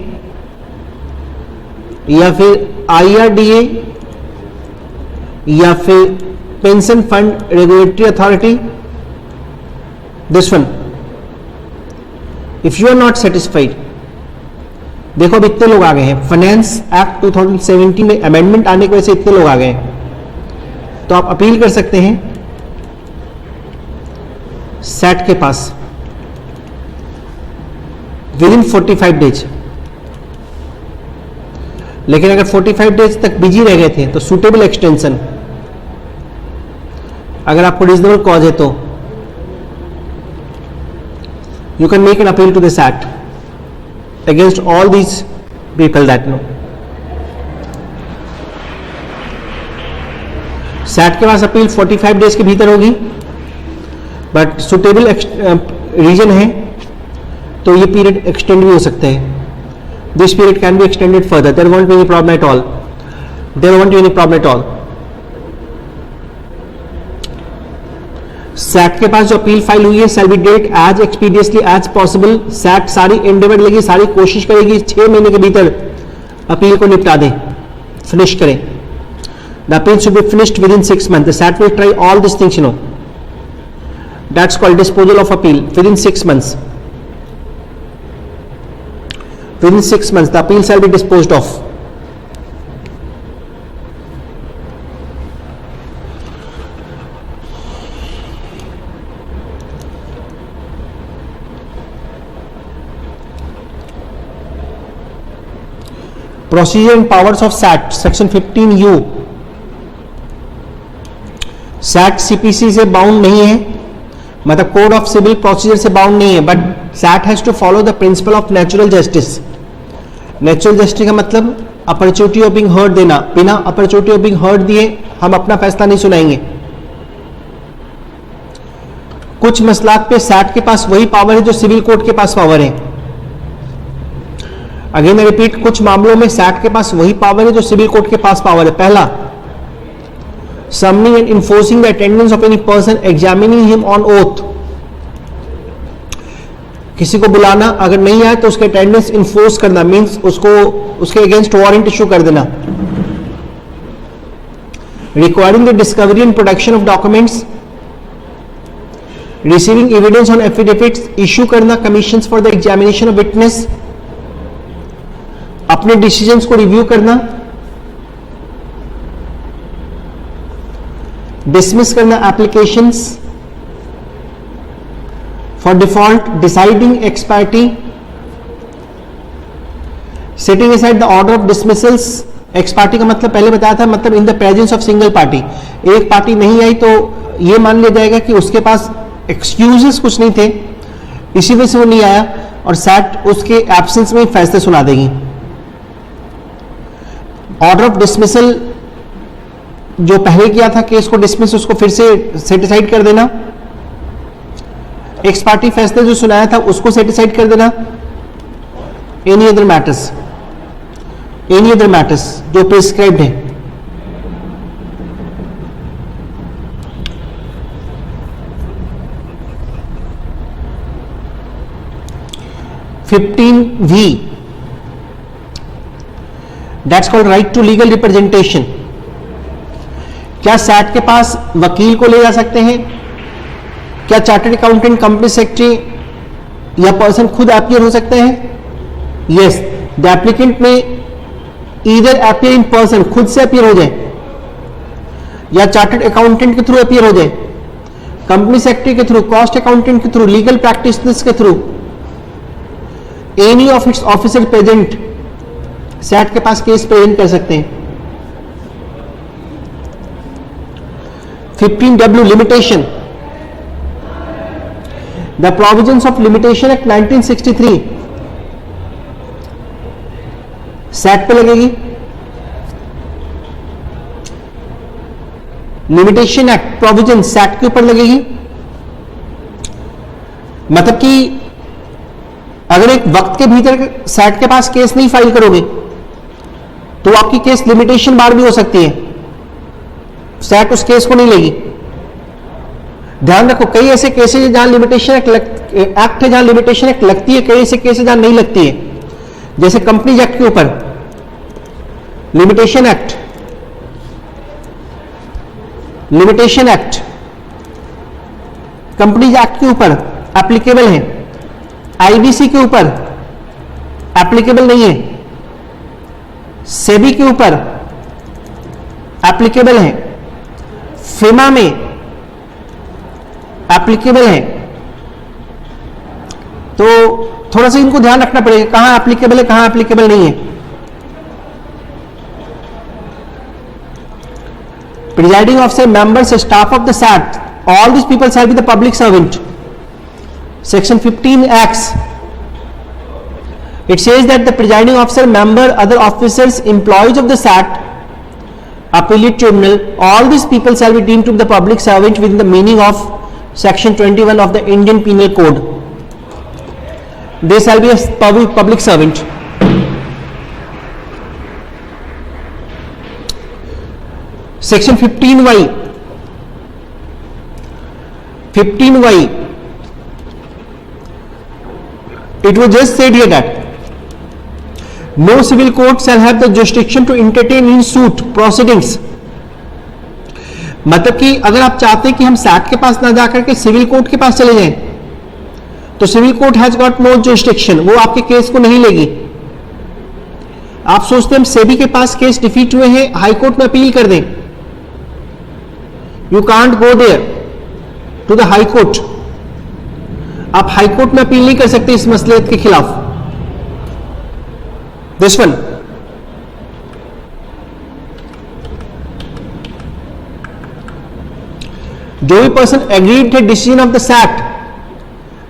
या फिर IRDA या फिर pension fund regulatory authority, this one, if you are not satisfied, देखो अब इतने लोग आ गए हैं, फाइनेंस एक्ट 2017 में अमेंडमेंट आने की वजह से इतने लोग आ गए हैं, तो आप अपील कर सकते हैं सैट के पास विद इन 45 डेज। लेकिन अगर 45 डेज तक बिजी रह गए थे तो सुटेबल एक्सटेंशन, अगर आपको रीजनेबल कॉज है तो you can make an appeal to the SAT against all these people that know. SAT के पास अपील 45 डेज के भीतर होगी, बट सुटेबल रीजन है तो ये पीरियड एक्सटेंड भी हो सकते हैं। This period can be extended further, there won't be any problem at all, there won't be any problem at all. SAT के पास जो अपील फाइल हुई है शैल बी डेट as expeditiously as possible. SAT सारी एंडेवर लेगी, सारी कोशिश करेगी 6 महीने के भीतर अपील को निपटा दें, फिनिश करें। The appeal should be finished within 6 months। The SAT will try all this things, you know, that's called disposal of appeal within 6 months। Within 6 months the appeal shall be disposed of. Procedure and powers of SAT, section 15U। SAT CPC से bound नहीं है, मतलब code of civil procedure से bound नहीं है, but SAT has to follow the principle of natural justice. Natural justice का मतलब opportunity of being heard देना, बिना अपॉर्चुनिटी ऑफ बीइंग हर्ड दिए हम अपना फैसला नहीं सुनाएंगे। कुछ मसलात पे सैट के पास वही पावर है जो सिविल कोर्ट के पास पावर है। अगेन आई रिपीट, कुछ मामलों में सैट के पास वही पावर है जो सिविल कोर्ट के पास पावर है। पहला, summoning and enforcing the attendance of any person, examining him on oath। किसी को बुलाना, अगर नहीं आए तो उसके अटेंडेंस इन्फोर्स करना, मींस उसको उसके अगेंस्ट वारंट इशू कर देना। Requiring the discovery and production of documents, receiving evidence on affidavits, issue करना commissions for the examination of witness, अपने डिसीजंस को रिव्यू करना, डिसमिस करना applications for default, deciding ex parte, setting aside the order of dismissals. Ex parte का मतलब पहले बताया था, मतलब in the presence of single party. एक पार्टी नहीं आई तो यह मान लिया जाएगा कि उसके पास एक्सक्यूजेस कुछ नहीं थे, इसी वजह से वो नहीं आया, और सैट उसके एब्सेंस में फैसले सुना देगी। ऑर्डर ऑफ डिसमिसल, जो पहले किया था केस को डिसमिस, उसको फिर से सेटिसाइड कर देना। एक्स पार्टी फैसले जो सुनाया था उसको सेटिसाइड कर देना। एनी अदर मैटर्स जो प्रिस्क्राइब्ड है। (15V) that's called right to legal representation. क्या सैट के पास वकील को ले जा सकते हैं? क्या चार्टर्ड अकाउंटेंट, कंपनी सेक्रेटरी या पर्सन खुद अपीयर हो सकते हैं? Yes, the applicant may either appear in person, खुद से अपीयर हो जाए, या चार्टर्ड अकाउंटेंट के थ्रू अपीयर हो जाए, कंपनी सेक्रेटरी के थ्रू, कॉस्ट अकाउंटेंट के थ्रू, लीगल प्रैक्टिशनर्स के through, any of its officer present SAT के पास केस प्रेजेंट कर सकते हैं। 15W limitation, the provisions of limitation act 1963 SAT पे लगेगी, लिमिटेशन एक्ट प्रोविजन सैट के ऊपर लगेगी। मतलब कि अगर एक वक्त के भीतर सैट के पास केस नहीं फाइल करोगे तो आपकी केस लिमिटेशन बार भी हो सकती है, सैट उस केस को नहीं लेगी। ध्यान रखो, कई ऐसे केसेस हैं जहां लिमिटेशन एक्ट है, जहां लिमिटेशन एक्ट लगती है, कई ऐसे केसेस जहां नहीं लगती है। जैसे कंपनीज एक्ट के ऊपर लिमिटेशन एक्ट, कंपनीज एक्ट के ऊपर एप्लीकेबल है, आईबीसी के ऊपर एप्लीकेबल नहीं है, सेबी के ऊपर एप्लीकेबल है, फिमा में एप्लीकेबल है। तो थोड़ा सा इनको ध्यान रखना पड़ेगा, कहां एप्लीकेबल है, कहां एप्लीकेबल नहीं है। Presiding officer, members, staff of the SAT, all these people shall be the public servant. Section 15 acts, it says that the presiding officer, member, other officers, employees of the SAT, appellate tribunal, all these people shall be deemed to be the public servant within the meaning of section 21 of the Indian Penal Code. They shall be a public servant. Section 15Y, 15Y, it was just said here that no civil court shall have the jurisdiction to entertain in suit proceedings. मतलब कि अगर आप चाहते हैं कि हम set के पास ना जाकर के सिविल कोर्ट के पास चले जाएं, तो civil court has got no jurisdiction, वो आपके केस को नहीं लेगी। आप सोचते हैं हम सेबी के पास केस डिफीट हुए हैं, हाई कोर्ट में अपील कर दें। You can't go there to the high court, आप हाई कोर्ट में अपील नहीं कर सकते इस मसले के खिलाफ। दिस वन, जो भी person agreed the decision of the SAT,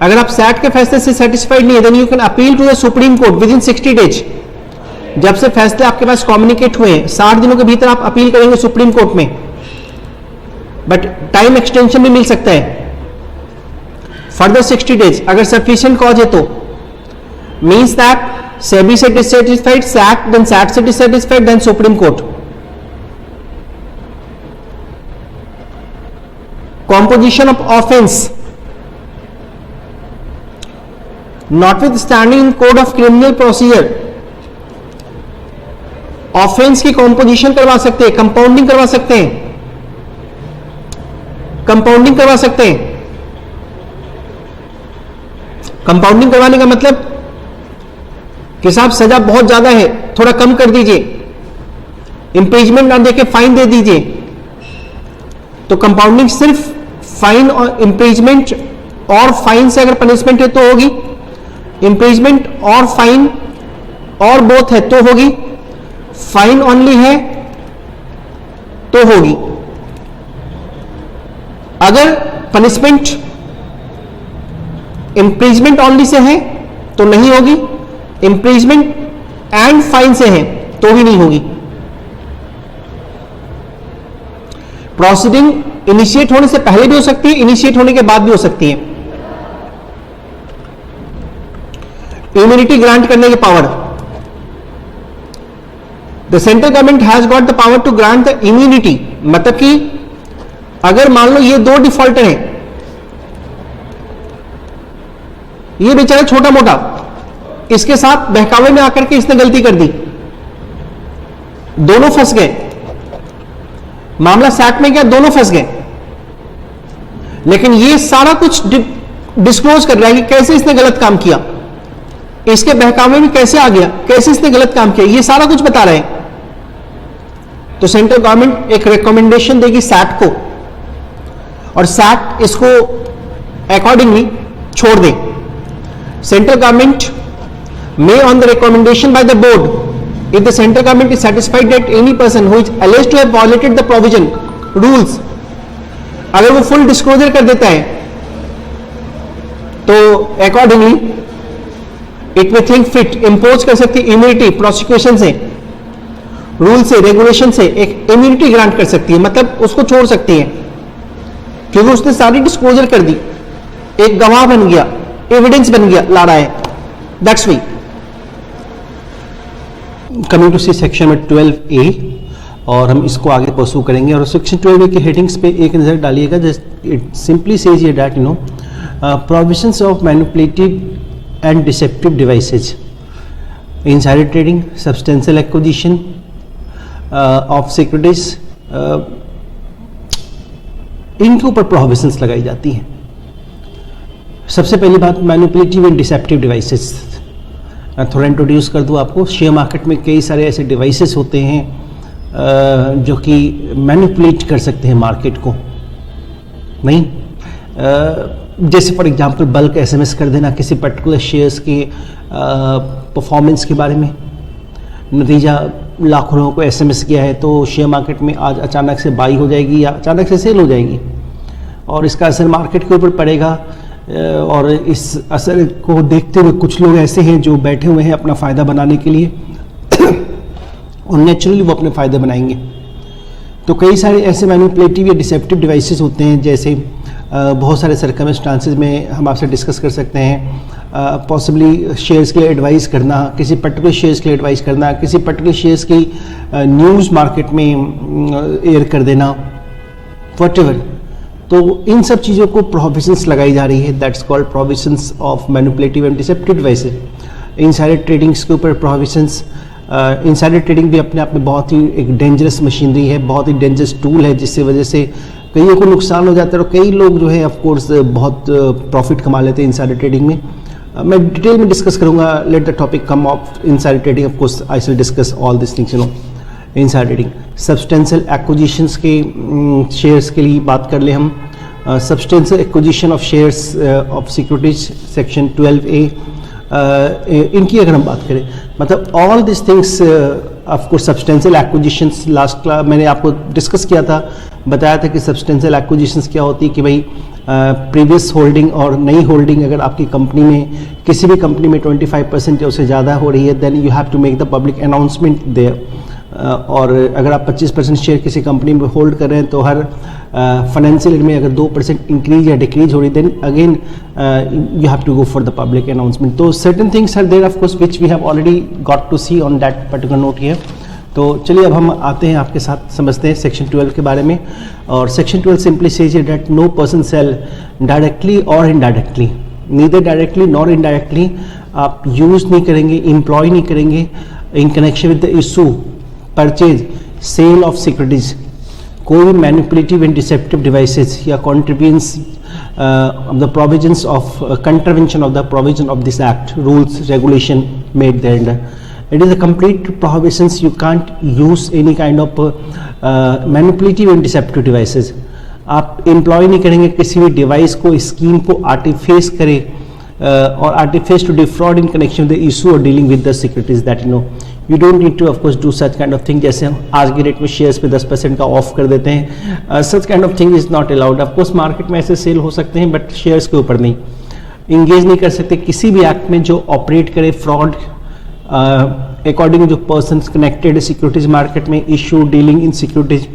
अगर आप सैट के फैसले से सेटिस्फाइड नहीं है, then you can appeal to the supreme court within 60 days. जब से फैसले आपके पास कम्युनिकेट हुए हैं 60 दिनों के भीतर आप अपील करेंगे सुप्रीम कोर्ट में, बट टाइम एक्सटेंशन भी मिल सकता है फर्दर 60 डेज अगर सफिशिएंट कॉज है तो। मींस दैट सेबी से डिससेटिस्फाइड सैट, देन सैट से dissatisfied, then supreme court. Composition of offence, notwithstanding in code of criminal procedure, offence की कॉम्पोजिशन करवा सकते हैं, कंपाउंडिंग करवा सकते हैं, कंपाउंडिंग करवा सकते हैं। कंपाउंडिंग करवाने का मतलब कि साहब सजा बहुत ज्यादा है, थोड़ा कम कर दीजिए, इंपीचमेंट ना देके फाइन दे दीजिए। तो कंपाउंडिंग सिर्फ फाइन और इंपीचमेंट और फाइन से अगर पनिशमेंट है तो होगी, इंपीचमेंट और फाइन और बोथ है तो होगी, फाइन ओनली है तो होगी। अगर पनिशमेंट इंप्रीजमेंट ओनली से है तो नहीं होगी, इंप्रीजमेंट एंड फाइन से है तो भी नहीं होगी। प्रोसीडिंग इनिशिएट होने से पहले भी हो सकती है, इनिशिएट होने के बाद भी हो सकती है। इम्यूनिटी ग्रांट करने की power, the central government has got the power to grant the immunity. मतलब कि अगर मान लो ये दो डिफॉल्टर हैं, ये बेचारा छोटा मोटा, इसके साथ बहकावे में आकर के इसने गलती कर दी, दोनों फंस गए, मामला सैट में गया, दोनों फंस गए, लेकिन ये सारा कुछ डिस्क्लोज कर रहा है कि कैसे इसने गलत काम किया, इसके बहकावे में कैसे आ गया, कैसे इसने गलत काम किया, ये सारा कुछ बता रहे हैं। तो सेंट्रल गवर्नमेंट एक रिकमेंडेशन देगी सैट को और सैट इसको अकॉर्डिंगली छोड़ दे। Central government may, on the recommendation by the board, if the central government is satisfied that any person who is alleged to have violated the provision rules, अगर वो full disclosure कर देता है तो accordingly it में think fit impose कर सकती है इम्यूनिटी, प्रोसिक्यूशन से, रूल से, रेगुलेशन से एक इम्यूनिटी ग्रांट कर सकती है, मतलब उसको छोड़ सकती है क्योंकि उसने सारी डिस्क्लोजर कर दी, एक गवाह बन गया, एविडेंस बन गया, ला रहा है। That's why coming to see section में 12A, और हम इसको आगे परसू करेंगे। और सेक्शन 12A की हेडिंग्स पे एक नजर डालिएगा। जस्ट इट सिंपली सेज ये that provisions of manipulative and deceptive devices, insider trading, substantial acquisition of securities, इनके ऊपर प्रोहिबिशंस लगाई जाती हैं। सबसे पहली बात मैनिपुलेटिव एंड डिसेप्टिव डिवाइसेस, थोड़ा इंट्रोड्यूस कर दूं आपको। शेयर मार्केट में कई सारे ऐसे डिवाइसेस होते हैं जो कि मैनिपुलेट कर सकते हैं मार्केट को, नहीं जैसे फॉर एग्जांपल बल्क एसएमएस कर देना किसी पर्टिकुलर शेयर्स के परफॉर्मेंस के बारे में। नतीजा लाखों लोगों को एसएमएस किया है तो शेयर मार्केट में आज अचानक से बाई हो जाएगी या अचानक से सेल हो जाएगी, और इसका असर मार्केट के ऊपर पड़ेगा। और इस असर को देखते हुए कुछ लोग ऐसे हैं जो बैठे हुए हैं अपना फ़ायदा बनाने के लिए और नेचुरली वो अपने फ़ायदे बनाएंगे। तो कई सारे ऐसे मैनिपुलेटिव या डिसेप्टिव डिवाइसेस होते हैं, जैसे बहुत सारे सर्कमस्टांसेस में हम आपसे डिस्कस कर सकते हैं। पॉसिबली शेयर्स के लिए एडवाइस करना, किसी पर्टिकुलर शेयर्स के लिए एडवाइस करना, किसी पर्टिकुलर शेयर्स की न्यूज़ मार्केट में एयर कर देना, व्हाटएवर। तो इन सब चीज़ों को प्रोहिबिशंस लगाई जा रही है। That's called prohibitions of manipulative and deceptive devices. Insider tradings के ऊपर प्रोहिबिशंस। इनसाइडर ट्रेडिंग भी अपने आप में बहुत ही एक डेंजरस मशीनरी है, बहुत ही डेंजरस टूल है, जिससे वजह से कईयों को नुकसान हो जाता है और कई लोग जो है ऑफ कोर्स बहुत प्रॉफिट कमा लेते हैं इनसाइडर ट्रेडिंग में। मैं डिटेल में डिस्कस करूंगा। Let the topic come of insider trading, of course I will discuss all this things insider trading. Substantial acquisitions के शेयर्स के लिए बात कर ले हम। Substantial acquisition of shares of securities section 12A, इनकी अगर हम बात करें, मतलब all this things of course substantial acquisitions, last class मैंने आपको डिस्कस किया था, बताया था कि सब्सटेंशियल एक्विजिशंस क्या होती है कि भाई प्रीवियस होल्डिंग और नई होल्डिंग अगर आपकी कंपनी में किसी भी कंपनी में 25% या उससे ज़्यादा हो रही है, then you have to make the public announcement there. और अगर आप 25% शेयर किसी कंपनी में होल्ड कर रहे हैं तो हर फाइनेंशियल ईयर में अगर 2% इंक्रीज या डिक्रीज हो रही, then again you have to go for the public announcement. तो certain things are there of course which we have already got to see on that particular note here. तो चलिए अब हम आते हैं आपके साथ, समझते हैं सेक्शन 12 के बारे में। और section 12 simply says that no person sell directly और indirectly, neither directly nor indirectly आप यूज नहीं करेंगे, एम्प्लॉय नहीं करेंगे in connection with the issue purchase sale of securities, कोई भी मैनिपुलेटिव एंड डिसेप्टिव डिवाइसेस या contravenes the provisions of contravention of the provision of this act, rules regulation made thereunder. It is a complete prohibitions. You can't use any kind of manipulative and deceptive devices. आप employ नहीं करेंगे किसी भी device को, scheme को artifice करे और artifice to defraud in connection with the issue और dealing with the securities that you don't need to of course do such kind of thing। जैसे हम आज की डेट में शेयर्स पे 10% का ऑफ कर देते हैं, such kind of thing is not allowed। of course market में ऐसे सेल हो सकते हैं बट शेयर्स के ऊपर नहीं। इंगेज नहीं कर सकते किसी भी एक्ट में जो ऑपरेट करे फ्रॉड अकॉर्डिंग जो पर्सन कनेक्टेड सिक्योरिटीज मार्केट में, issue dealing in securities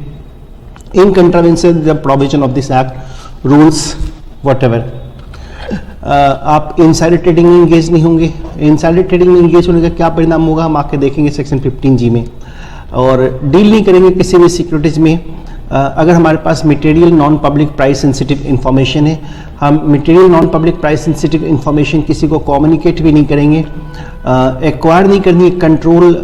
in contravention the provision of this act, rules whatever. आप इनसाइडर ट्रेडिंग में इंगेज नहीं होंगे। इनसाइडर ट्रेडिंग में इंगेज होने का क्या परिणाम होगा हम आके देखेंगे सेक्शन 15G में। और डील नहीं करेंगे किसी भी सिक्योरिटीज में अगर हमारे पास material non public price sensitive information है। हम material non public price sensitive information किसी को कम्युनिकेट भी नहीं करेंगे, एक्वायर नहीं करनी कंट्रोल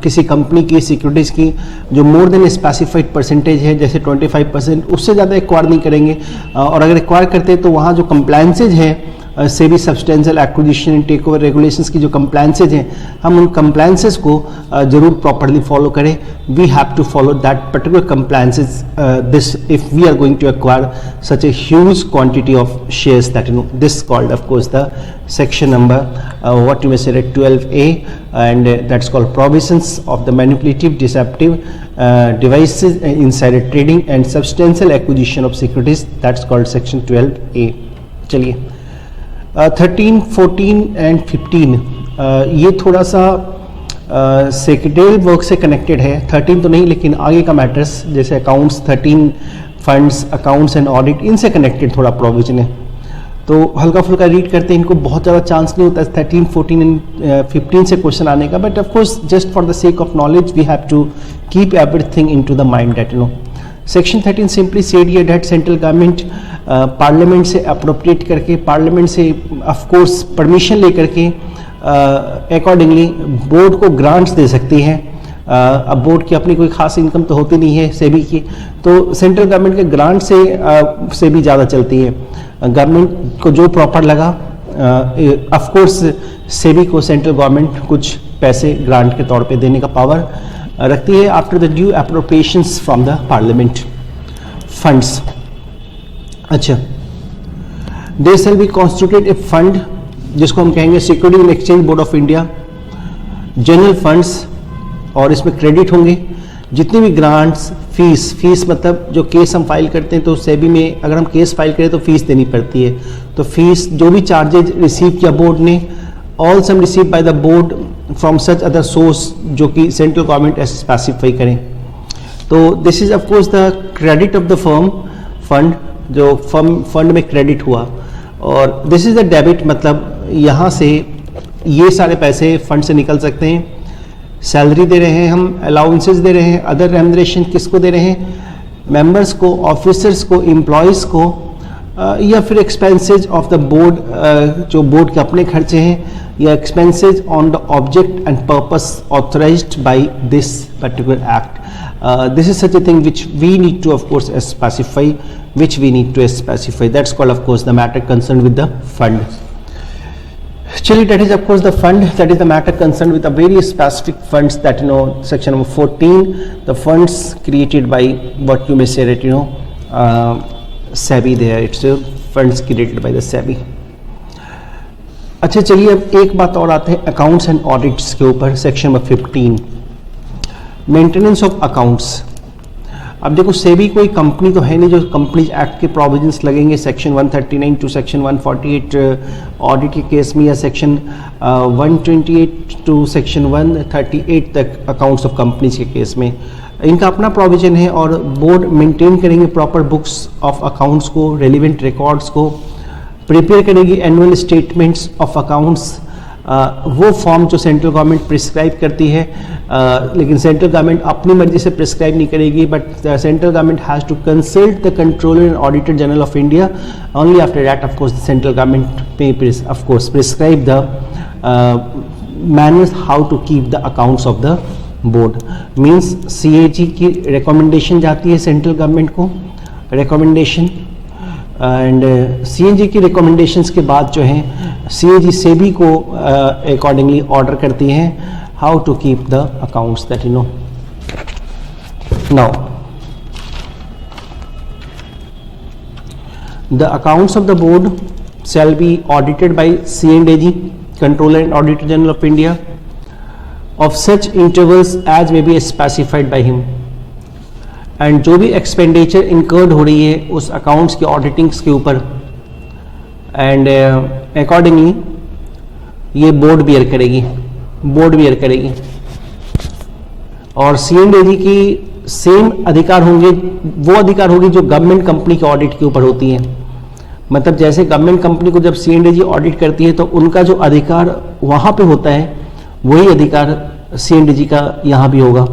किसी कंपनी की सिक्योरिटीज़ की जो मोर देन स्पेसिफाइड परसेंटेज है, जैसे 25%, उससे ज़्यादा एक्वायर नहीं करेंगे। और अगर एक्वायर करते हैं तो वहाँ जो कंप्लायंसेज है से भी substantial acquisition and take over regulations की जो कंप्लायंसेज हैं, हम उन कंप्लायंसेज को जरूर प्रॉपर्ली फॉलो करें। We have to follow that particular compliances this if we are going to acquire such a huge quantity of shares that this called of course the section number what you may say 12A, and that's called provisions of the manipulative deceptive devices, insider trading and substantial acquisition of securities, that's called section 12A। चलिए 13, 14 and 15 ये थोड़ा सा secretarial work से connected है. 13 तो नहीं, लेकिन आगे का मैटर्स जैसे accounts 13 funds, accounts and audit, इनसे कनेक्टेड थोड़ा प्रोविजन है. तो हल्का फुल्का रीड करते हैं, इनको बहुत ज़्यादा चांस नहीं होता 13, 14 एंड 15 से क्वेश्चन आने का. But of course just for the sake of knowledge we have to keep everything into the mind that you know. Section 13 simply said that central government parliament से अप्रोप्रिएट करके, parliament से of course permission लेकर के accordingly board को grants दे सकती है. अब बोर्ड की अपनी कोई खास इनकम तो होती नहीं है सेबी की, तो सेंट्रल गवर्नमेंट के ग्रांट से भी ज़्यादा चलती है. गवर्नमेंट को जो प्रॉपर लगा, ऑफ कोर्स सेबी को सेंट्रल गवर्नमेंट कुछ पैसे ग्रांट के तौर पे देने का पावर रखती है after the due appropriations from the parliament funds. अच्छा, there shall be constituted a fund जिसको हम कहेंगे security and exchange board of India, general funds, और इसमें क्रेडिट होंगे जितनी भी ग्रांट्स, फीस मतलब जो केस हम फाइल करते हैं तो सेबी में अगर हम केस फाइल करें तो फीस देनी पड़ती है. तो फीस जो भी चार्जेज रिसीव किया बोर्ड ने, all sum receive by the board from such other source जो कि सेंट्रल गवर्नमेंट स्पेसिफाई करें. तो this is of course the credit of the fund, जो फंड में क्रेडिट हुआ. और दिस इज द डेबिट, मतलब यहाँ से ये सारे पैसे फंड से निकल सकते हैं. सैलरी दे रहे हैं हम, अलाउंसेस दे रहे हैं, अदर रेमुनरेशन किसको दे रहे हैं, मेंबर्स को, ऑफिसर्स को, एम्प्लॉयज़ को, या फिर एक्सपेंसेज ऑफ द बोर्ड, जो बोर्ड के अपने खर्चे हैं, या expenses on the object and purpose authorised by this particular act. This is such a thing which we need to of course specify, that's called of course the matter concerned with the fund. Actually, that is of course the fund, that is the matter concerned with the very specific funds that you know, section number 14, the funds created by what you may say that you know SEBI there, it's funds created by the SEBI. अच्छा, चलिए अब एक बात और आते हैं accounts and audits के ऊपर. Section number 15, maintenance of accounts. अब देखो सेबी कोई कंपनी तो है नहीं जो कंपनीज एक्ट के प्रोविजंस लगेंगे सेक्शन 139 टू सेक्शन 148 ऑडिट के केस में, या सेक्शन 128 टू सेक्शन 138 तक अकाउंट्स ऑफ कंपनीज के केस में. इनका अपना प्रोविजन है और बोर्ड मेंटेन करेंगे प्रॉपर बुक्स ऑफ अकाउंट्स को, रेलिवेंट रिकॉर्ड्स को, प्रिपेयर करेगी एनुअल स्टेटमेंट्स ऑफ अकाउंट्स. वो फॉर्म जो सेंट्रल गवर्नमेंट प्रिस्क्राइब करती है, लेकिन सेंट्रल गवर्नमेंट अपनी मर्जी से प्रिस्क्राइब नहीं करेगी, but central government has to consult the controller and auditor general of India. Only after that of course the central government may of course prescribe the manners how to keep the accounts of the board. Means CAG की recommendation जाती है central government को, recommendation, and CAG की recommendations के बाद जो है CAG SEBI को अकॉर्डिंगली ऑर्डर करती हैं how to keep the accounts that you know. Now the accounts of the board shall be audited by C&AG, Controller and Auditor General of India, of such intervals as may be specified by him. And जो भी expenditure incurred हो रही है उस accounts के ऑडिटिंग्स के ऊपर, and accordingly ये बोर्ड बियर करेगी. और C&AG की सेम अधिकार होंगे, वो अधिकार होगी जो गवर्नमेंट कंपनी के ऑडिट के ऊपर होती हैं. मतलब जैसे गवर्नमेंट कंपनी को जब C&AG ऑडिट करती है तो उनका जो अधिकार वहाँ पे होता है वही अधिकार C&AG का यहाँ भी होगा.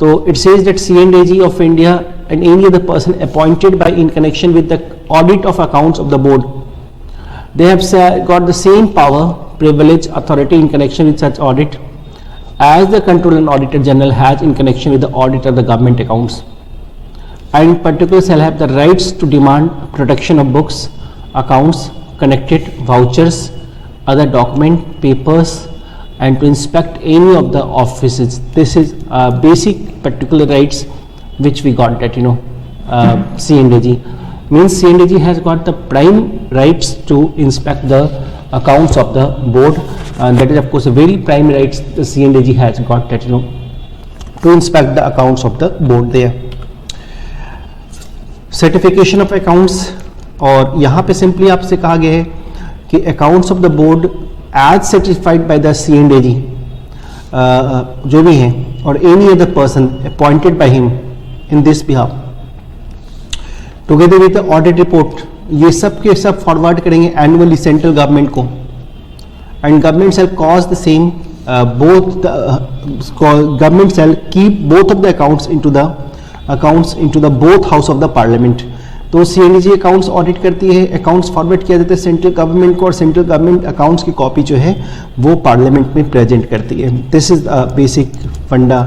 So it says that C&AG of India and any other person appointed by in connection with the audit of accounts of the board, they have got the same power, privilege, authority in connection with such audit as the Controller and Auditor General has in connection with the audit of the government accounts, and in particular shall have the rights to demand protection of books, accounts, connected vouchers, other document, papers, and to inspect any of the offices. This is basic particular rights which we got that you know C&AG. Means C&AG has got the prime rights to inspect the accounts of the board, and that is of course a very prime rights the C&AG has got that you know to inspect the accounts of the board there. Certification of accounts, और यहाँ पे simply आपसे कहा गया है कि accounts of the board as certified by the CNAG जो भी हैं और any other person appointed by him in this behalf together with the audit report, ये सब के सब फॉरवर्ड करेंगे एनुअली सेंट्रल गवर्नमेंट को, and government shall cause the same both the government shall keep both of the accounts into the both house of the parliament. तो CNAG accounts audit करती है, accounts forward किया जाता है central government को और central government accounts की copy जो है वो पार्लियामेंट में प्रेजेंट करती है. This is basic funda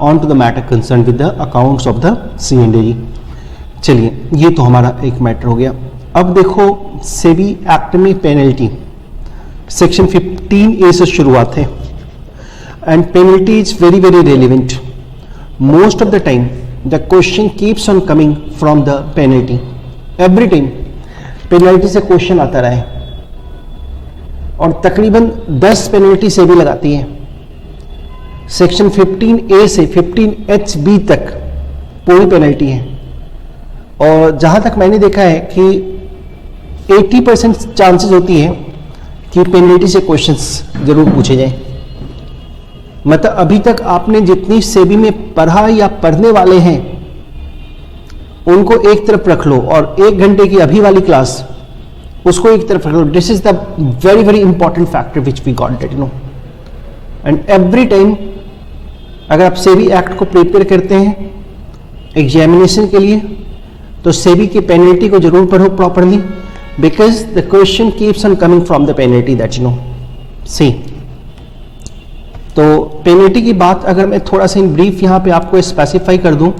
on to the matter concern with the accounts of the CNAG. चलिए, ये तो हमारा एक मैटर हो गया. अब देखो सेबी एक्ट में पेनल्टी सेक्शन 15A से शुरुआत है, and penalty is very relevant. Most of the time the question keeps on coming from the penalty. Every time penalty से क्वेश्चन आता रहा है और तकरीबन 10 पेनल्टी से भी लगाती है. सेक्शन 15A से 15HB तक पूरी पेनल्टी है और जहां तक मैंने देखा है कि 80% चांसेस होती है कि पेनल्टी से क्वेश्चंस जरूर पूछे जाएं. मतलब अभी तक आपने जितनी सेबी में पढ़ा या पढ़ने वाले हैं उनको एक तरफ रख लो और 1 घंटे की अभी वाली क्लास उसको एक तरफ रख लो. This is the very important factor which we got that, you know. And every time अगर आप सेबी एक्ट को प्रिपेयर करते हैं एग्जामिनेशन के लिए तो सेबी की पेनल्टी को जरूर पढ़ो properly, because the question keeps on coming from the penalty that you know. See, तो पेनल्टी की बात अगर मैं थोड़ा सा इन ब्रीफ यहाँ पे आपको स्पेसिफाई कर दूं,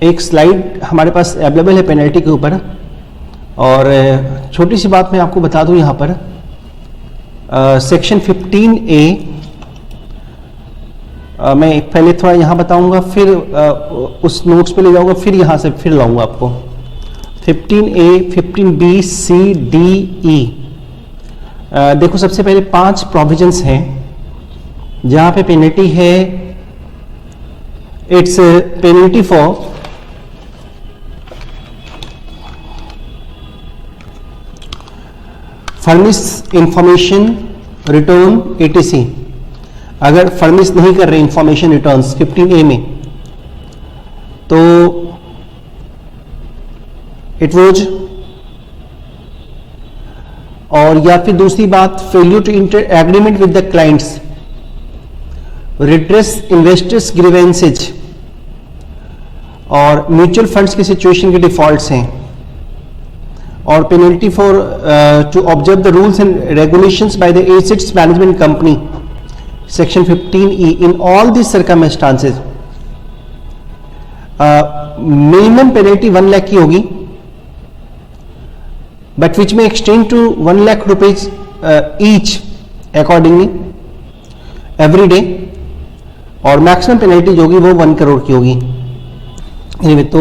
एक स्लाइड हमारे पास अवेलेबल है पेनल्टी के ऊपर और छोटी सी बात मैं आपको बता दूं यहाँ पर सेक्शन 15A मैं पहले थोड़ा यहाँ बताऊंगा फिर उस नोट्स पे ले जाऊंगा फिर यहाँ से फिर लाऊंगा आपको. 15A, 15B, C, D, E. देखो सबसे पहले 5 प्रोविजंस हैं जहां पे पेनल्टी है. It's penalty for furnish information return etc. अगर फर्निश नहीं कर रहे इंफॉर्मेशन रिटर्न्स 15A में तो इट वॉज, और या फिर दूसरी बात failure to enter agreement with the clients, redress investors grievances और म्यूचुअल फंड्स की सिचुएशन के डिफॉल्ट्स हैं, और penalty for to observe the rules and regulations by the assets management company section 15E. In all this circumstances minimum penalty 1 lakh की होगी but which may extend to 1 lakh rupees each accordingly every day, और maximum penalty जो होगी वो 1 करोड़ की होगी. anyway, तो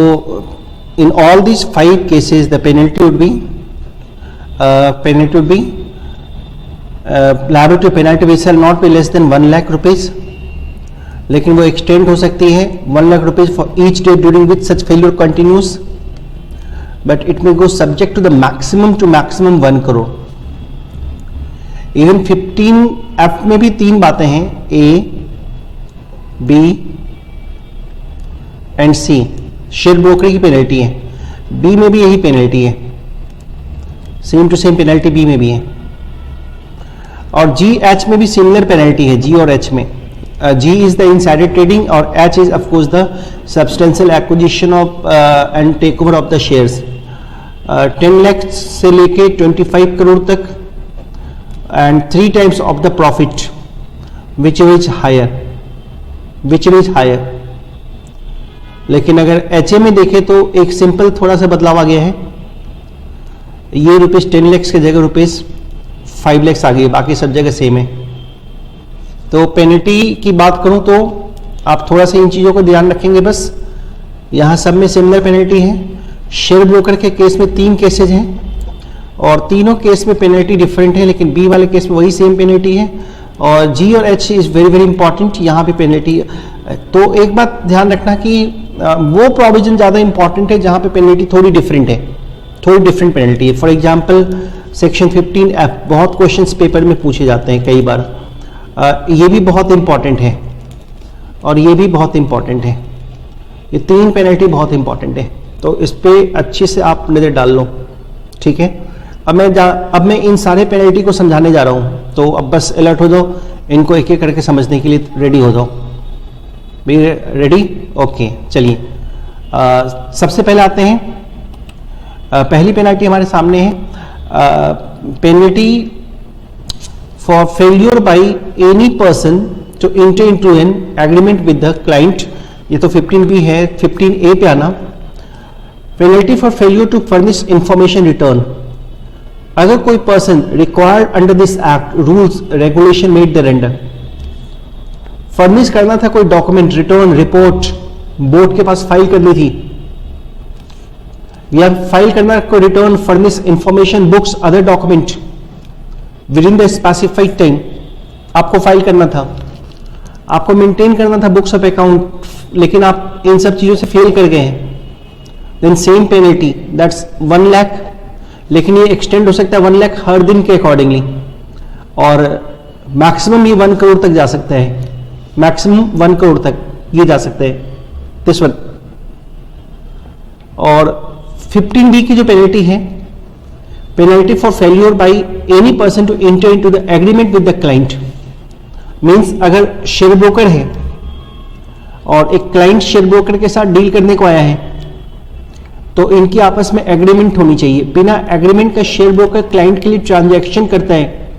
in all these 5 cases the penalty would be liable to penalty which shall not be less than 1 lakh rupees, लेकिन वो extend हो सकती है 1 lakh rupees for each day during which such failure continues, but it may go subject to the maximum 1 crore. Even 15F में भी 3 बातें हैं, A, B and C. Share broker की पेनल्टी है, B में भी यही पेनल्टी है, same to same penalty B में भी है, और G, H में भी सिमिलर पेनल्टी है, G और H में. G is the insider trading और H is of course the substantial acquisition of and takeover of the shares. 10 lakh से लेके 25 करोड़ तक and 3 times of the profit whichever is higher. लेकिन अगर HA में देखें तो एक सिंपल थोड़ा सा बदलाव आ गया है, ये रुपीज 10 लाख की जगह रुपीज 5 लाख आ गई, बाकी सब जगह सेम है. तो पेनल्टी की बात करूं तो आप थोड़ा सा इन चीजों को ध्यान रखेंगे. बस यहां सब में सिमिलर पेनल्टी है. शेयर ब्रोकर के केस में 3 केसेज हैं और तीनों केस में पेनल्टी डिफरेंट है, लेकिन बी वाले केस में वही सेम पेनल्टी है. और जी और एच इज वेरी इंपॉर्टेंट, यहाँ पे पेनल्टी. तो एक बात ध्यान रखना कि वो प्रोविजन ज़्यादा इंपॉर्टेंट है जहाँ पे पेनल्टी थोड़ी डिफरेंट है, थोड़ी डिफरेंट पेनल्टी है. फॉर एग्जाम्पल सेक्शन 15F, बहुत क्वेश्चंस पेपर में पूछे जाते हैं कई बार। ये भी बहुत इंपॉर्टेंट है और ये भी बहुत इंपॉर्टेंट है। ये 3 पेनल्टी बहुत इंपॉर्टेंट है, तो इस पे अच्छे से आप नज़र डाल लो, ठीक है। अब मैं इन सारे पेनल्टी को समझाने जा रहा हूँ, तो अब बस अलर्ट हो जाओ, इनको एक एक करके समझने के लिए रेडी हो जाओ। रेडी? ओके, चलिए सबसे पहले आते हैं। पहली पेनल्टी हमारे सामने है, penalty for failure by any person to enter into an agreement with the client. ये तो 15B है, 15A पे आना। Penalty for failure to furnish information return. अगर कोई person required under this act rules regulation made thereunder, furnish करना था कोई डॉक्यूमेंट, रिटर्न, रिपोर्ट, बोर्ड के पास फाइल करनी थी, या फाइल करना कोई return, furnish information, books, other document with in the specified time, आपको फाइल करना था, आपको मेंटेन करना था बुक्स ऑफ अकाउंट, लेकिन आप इन सब चीजों से फेल कर गए हैं, then same penalty, that's 1 lakh. लेकिन ये एक्सटेंड हो सकता है 1 लाख हर दिन के अकॉर्डिंगली, और मैक्सिमम ये 1 करोड़ तक जा सकता है, मैक्सिमम 1 करोड़ तक ये जा सकता है, दिस वन। और 15B की जो पेनल्टी है, penalty for failure by any person to enter into the agreement with the client, means अगर शेयर ब्रोकर है और एक क्लाइंट शेयर ब्रोकर के साथ डील करने को आया है, तो इनकी आपस में एग्रीमेंट होनी चाहिए। बिना एग्रीमेंट का शेयर ब्रोकर क्लाइंट के लिए ट्रांजैक्शन करता है,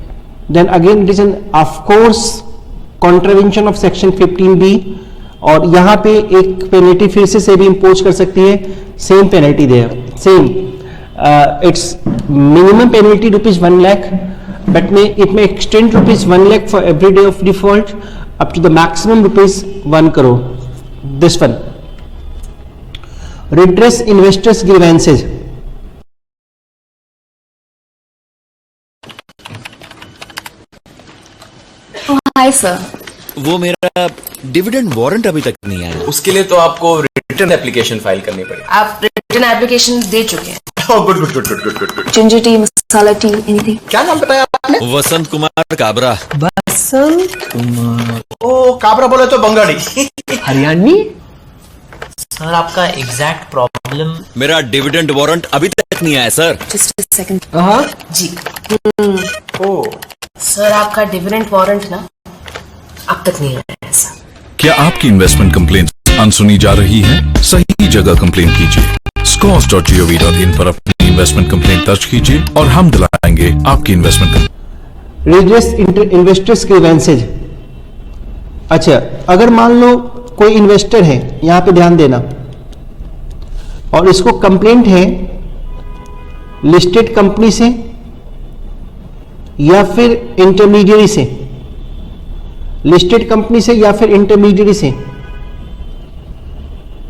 then again it is an of course contravention of section 15B, और यहां पे एक पेनल्टी फिर से भी इंपोज कर सकती है, same penalty there, same, it's minimum penalty ₹1 lakh, but it may extend ₹1 lakh for every day of default up to the maximum ₹1 crore. This one, redress investors grievances। Hi sir, वो मेरा डिविडेंड वारंट अभी तक नहीं आया। उसके लिए तो आपको रिटर्न एप्लीकेशन फाइल करनी पड़ेगी। आप रिटर्न एप्लीकेशन दे चुके हैं? Oh good good good good good good. Ginger tea, masala tea, anything? क्या नाम बताया आपने? वसंत कुमार काबरा। बसंत कुमार। ओ काबरा बोले तो बंगाली। हरियाणवी। सर आपका एग्जैक्ट प्रॉब्लम? मेरा डिविडेंड वारंट अभी तक नहीं आया सर। Just a second. जी। ओ सर आपका डिविडेंड वारंट ना अब तक नहीं आया है सर। क्या आपकी इन्वेस्टमेंट कंप्लेंट अनसुनी जा रही है? सही जगह कंप्लेंट कीजिए। scores.gov.in पर अपनी इन्वेस्टमेंट कंप्लेंट दर्ज कीजिए और हम दिलाएंगे आपकी इन्वेस्टमेंट। redress investors grievances. अच्छा, अगर मान लो कोई इन्वेस्टर है, यहां पे ध्यान देना, और इसको कंप्लेंट है लिस्टेड कंपनी से या फिर इंटरमीडियरी से, लिस्टेड कंपनी से या फिर इंटरमीडियरी से,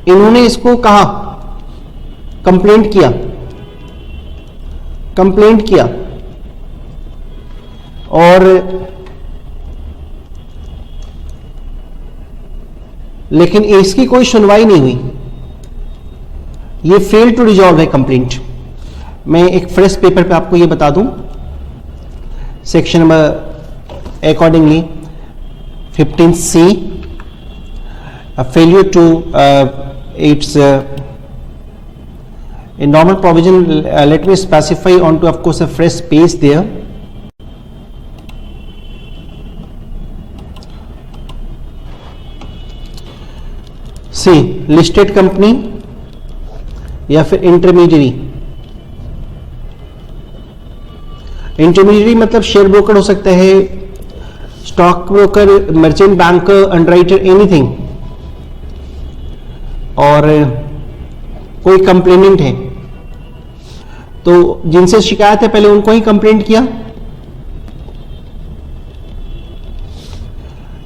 इन्होंने इसको कहा, कंप्लेंट किया और लेकिन इसकी कोई सुनवाई नहीं हुई, ये फेल टू रिजॉल्व है कंप्लेंट। मैं एक फ्रेश पेपर पे आपको ये बता दूं, section number accordingly 15C, failure to it's a normal provision, let me specify onto of course a fresh page there. See, listed company या फिर इंटरमीडियरी। इंटरमीडियरी मतलब शेयर ब्रोकर हो सकता है, stock broker, merchant banker, underwriter, anything, और कोई complainant है, तो जिनसे शिकायत है पहले उनको ही कंप्लेंट किया,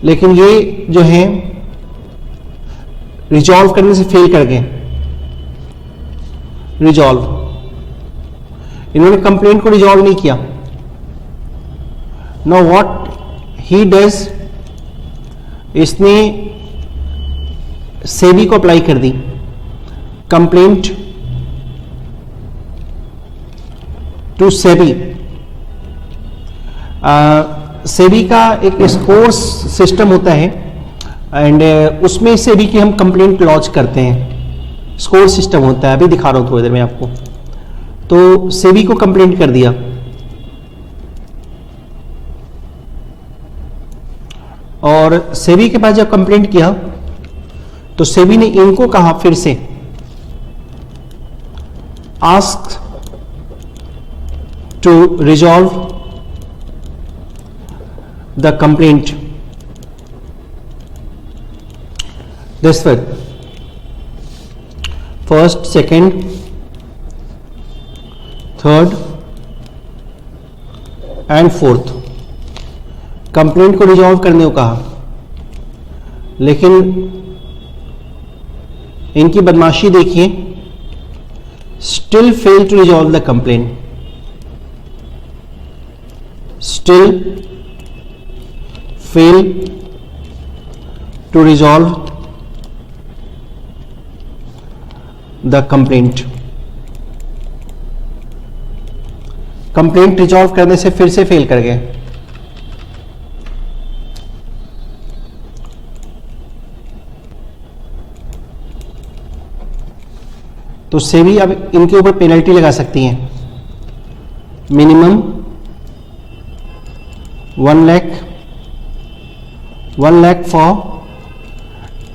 लेकिन ये जो है रिजॉल्व करने से फेल कर गए। रिजॉल्व, इन्होंने कंप्लेंट को रिजॉल्व नहीं किया। नाउ व्हाट ही डज, इसने सेबी को अप्लाई कर दी, कंप्लेंट टू सेबी सेबी का एक स्कोर सिस्टम होता है एंड उसमें सेबी की हम कंप्लेंट लॉन्च करते हैं। स्कोर सिस्टम होता है, अभी दिखा रहा हूं थोड़ी देर में आपको। तो सेबी को कंप्लेंट कर दिया और सेबी के पास जब कंप्लेंट किया तो सेबी ने इनको कहा फिर से ask to resolve the complaint this way, first, second, third and fourth complaint को रिजॉल्व करने को कहा, लेकिन इनकी बदमाशी देखिए, still fail to resolve the complaint, still fail to resolve the complaint. Complaint resolve करने से फिर से फेल कर गए। तो सेबी अब इनके ऊपर पेनल्टी लगा सकती है, minimum 1 lakh for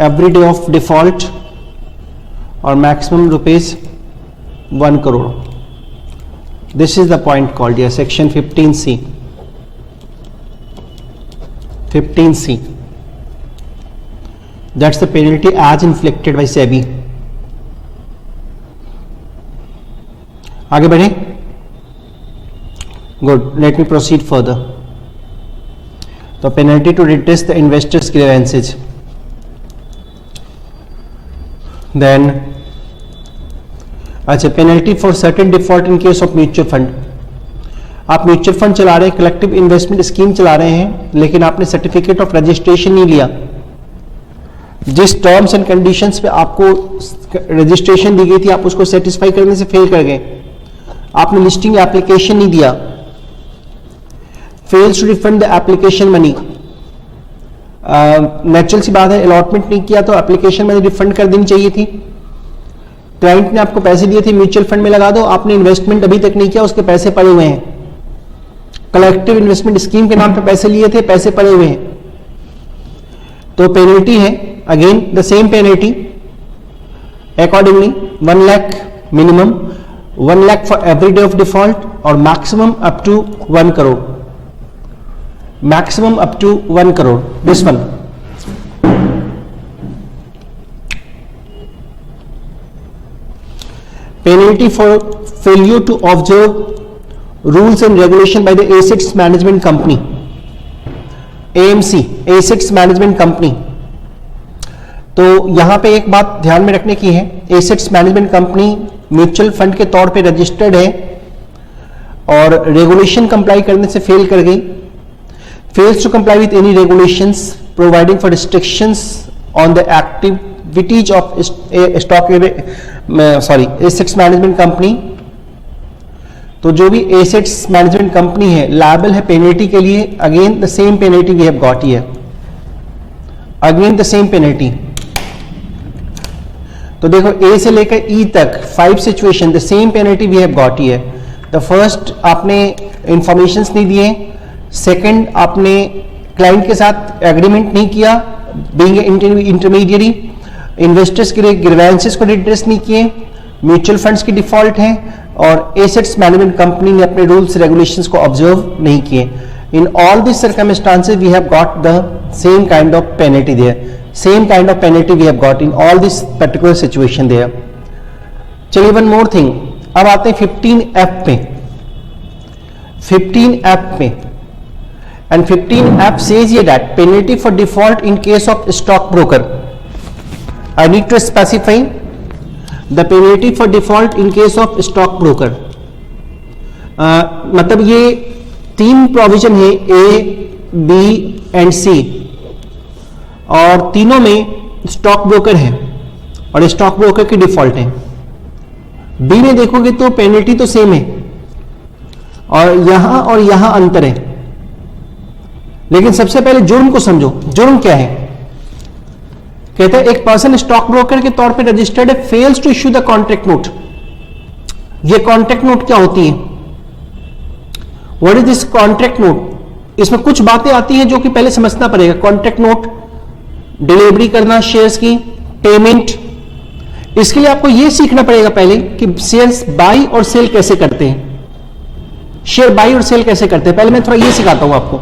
every day of default और maximum rupees 1 crore. This is the point called here section 15C। 15C, that's the penalty as inflicted by SEBI. आगे बढ़े, good, let me proceed further. तो penalty to redress the investors grievances, then अच्छा, penalty for certain default in case of mutual fund. आप mutual fund चला रहे हैं, collective investment scheme चला रहे हैं, लेकिन आपने सर्टिफिकेट ऑफ रजिस्ट्रेशन नहीं लिया। जिस टर्म्स एंड कंडीशंस पे आपको रजिस्ट्रेशन दी गई थी, आप उसको सेटिस्फाई करने से फेल कर गए। आपने लिस्टिंग एप्लीकेशन नहीं दिया, fails to refund the application money. Natural सी बात है, अलॉटमेंट नहीं किया तो एप्लीकेशन मनी रिफंड कर देनी चाहिए थी। क्लाइंट ने आपको पैसे दिए थे, म्यूचुअल फंड में लगा दो, आपने इन्वेस्टमेंट अभी तक नहीं किया, उसके पैसे पड़े हुए हैं। कलेक्टिव इन्वेस्टमेंट स्कीम के नाम पे पैसे लिए थे, पैसे पड़े हुए हैं। तो पेनल्टी है, again the same penalty accordingly 1 lakh minimum, 1 lakh for every day of default और maximum up to 1 crore, maximum up to 1 crore. This one, penalty for failure to observe rules and regulation by the assets management company, AMC, assets management company। तो यहां पे एक बात ध्यान में रखने की है, assets management company mutual fund के तौर पे रजिस्टर्ड है और रेगुलेशन कंप्लाई करने से फेल कर गई, fails to comply with any regulations providing for restrictions on the activities of assets management company. तो जो भी एसेट्स मैनेजमेंट कंपनी है लायबल है पेनल्टी के लिए, again the same penalty we have got here, again the same penalty. तो देखो A से लेकर ई तक 5 situation, the same penalty we have got here. The first, आपने इंफॉर्मेशंस नहीं दिए, सेकंड आपने क्लाइंट के साथ एग्रीमेंट नहीं किया, बीइंग इंटरमीडियरी, इन्वेस्टर्स के ग्रीवेंसेस को रिड्रेस नहीं किए, म्यूचुअल फंड्स की डिफॉल्ट हैं और एसेट्स मैनेजमेंट कंपनी ने अपने रूल्स रेगुलेशंस को ऑब्जर्व नहीं किए। In all this circumstances we have got the same kind of penalty there, same kind of penalty we have got in all this particular situation there. चलिए one more thing, अब आते हैं 15F पे। 15F पे, and 15F says here that penalty for default in case of stock broker. I need to specify the penalty for default in case of stock broker. मतलब ये 3 provision है, A, B and C, और तीनों में stock broker है और stock broker की default है। B में देखोगे तो पेनल्टी तो सेम है और यहां अंतर है। लेकिन सबसे पहले जुर्म को समझो। जुर्म क्या है? कहते हैं एक पर्सन स्टॉक ब्रोकर के तौर पे रजिस्टर्ड है, fails to issue the contract note. ये कॉन्ट्रैक्ट नोट क्या होती है? What is this contract note? इसमें कुछ बातें आती हैं जो कि पहले समझना पड़ेगा। कॉन्ट्रैक्ट नोट, डिलीवरी करना शेयर्स की, पेमेंट, इसके लिए आपको यह सीखना पड़ेगा पहले कि शेयर्स बाई और सेल कैसे करते हैं, शेयर बाई और सेल कैसे करते हैं। पहले मैं थोड़ा ये सिखाता हूं आपको,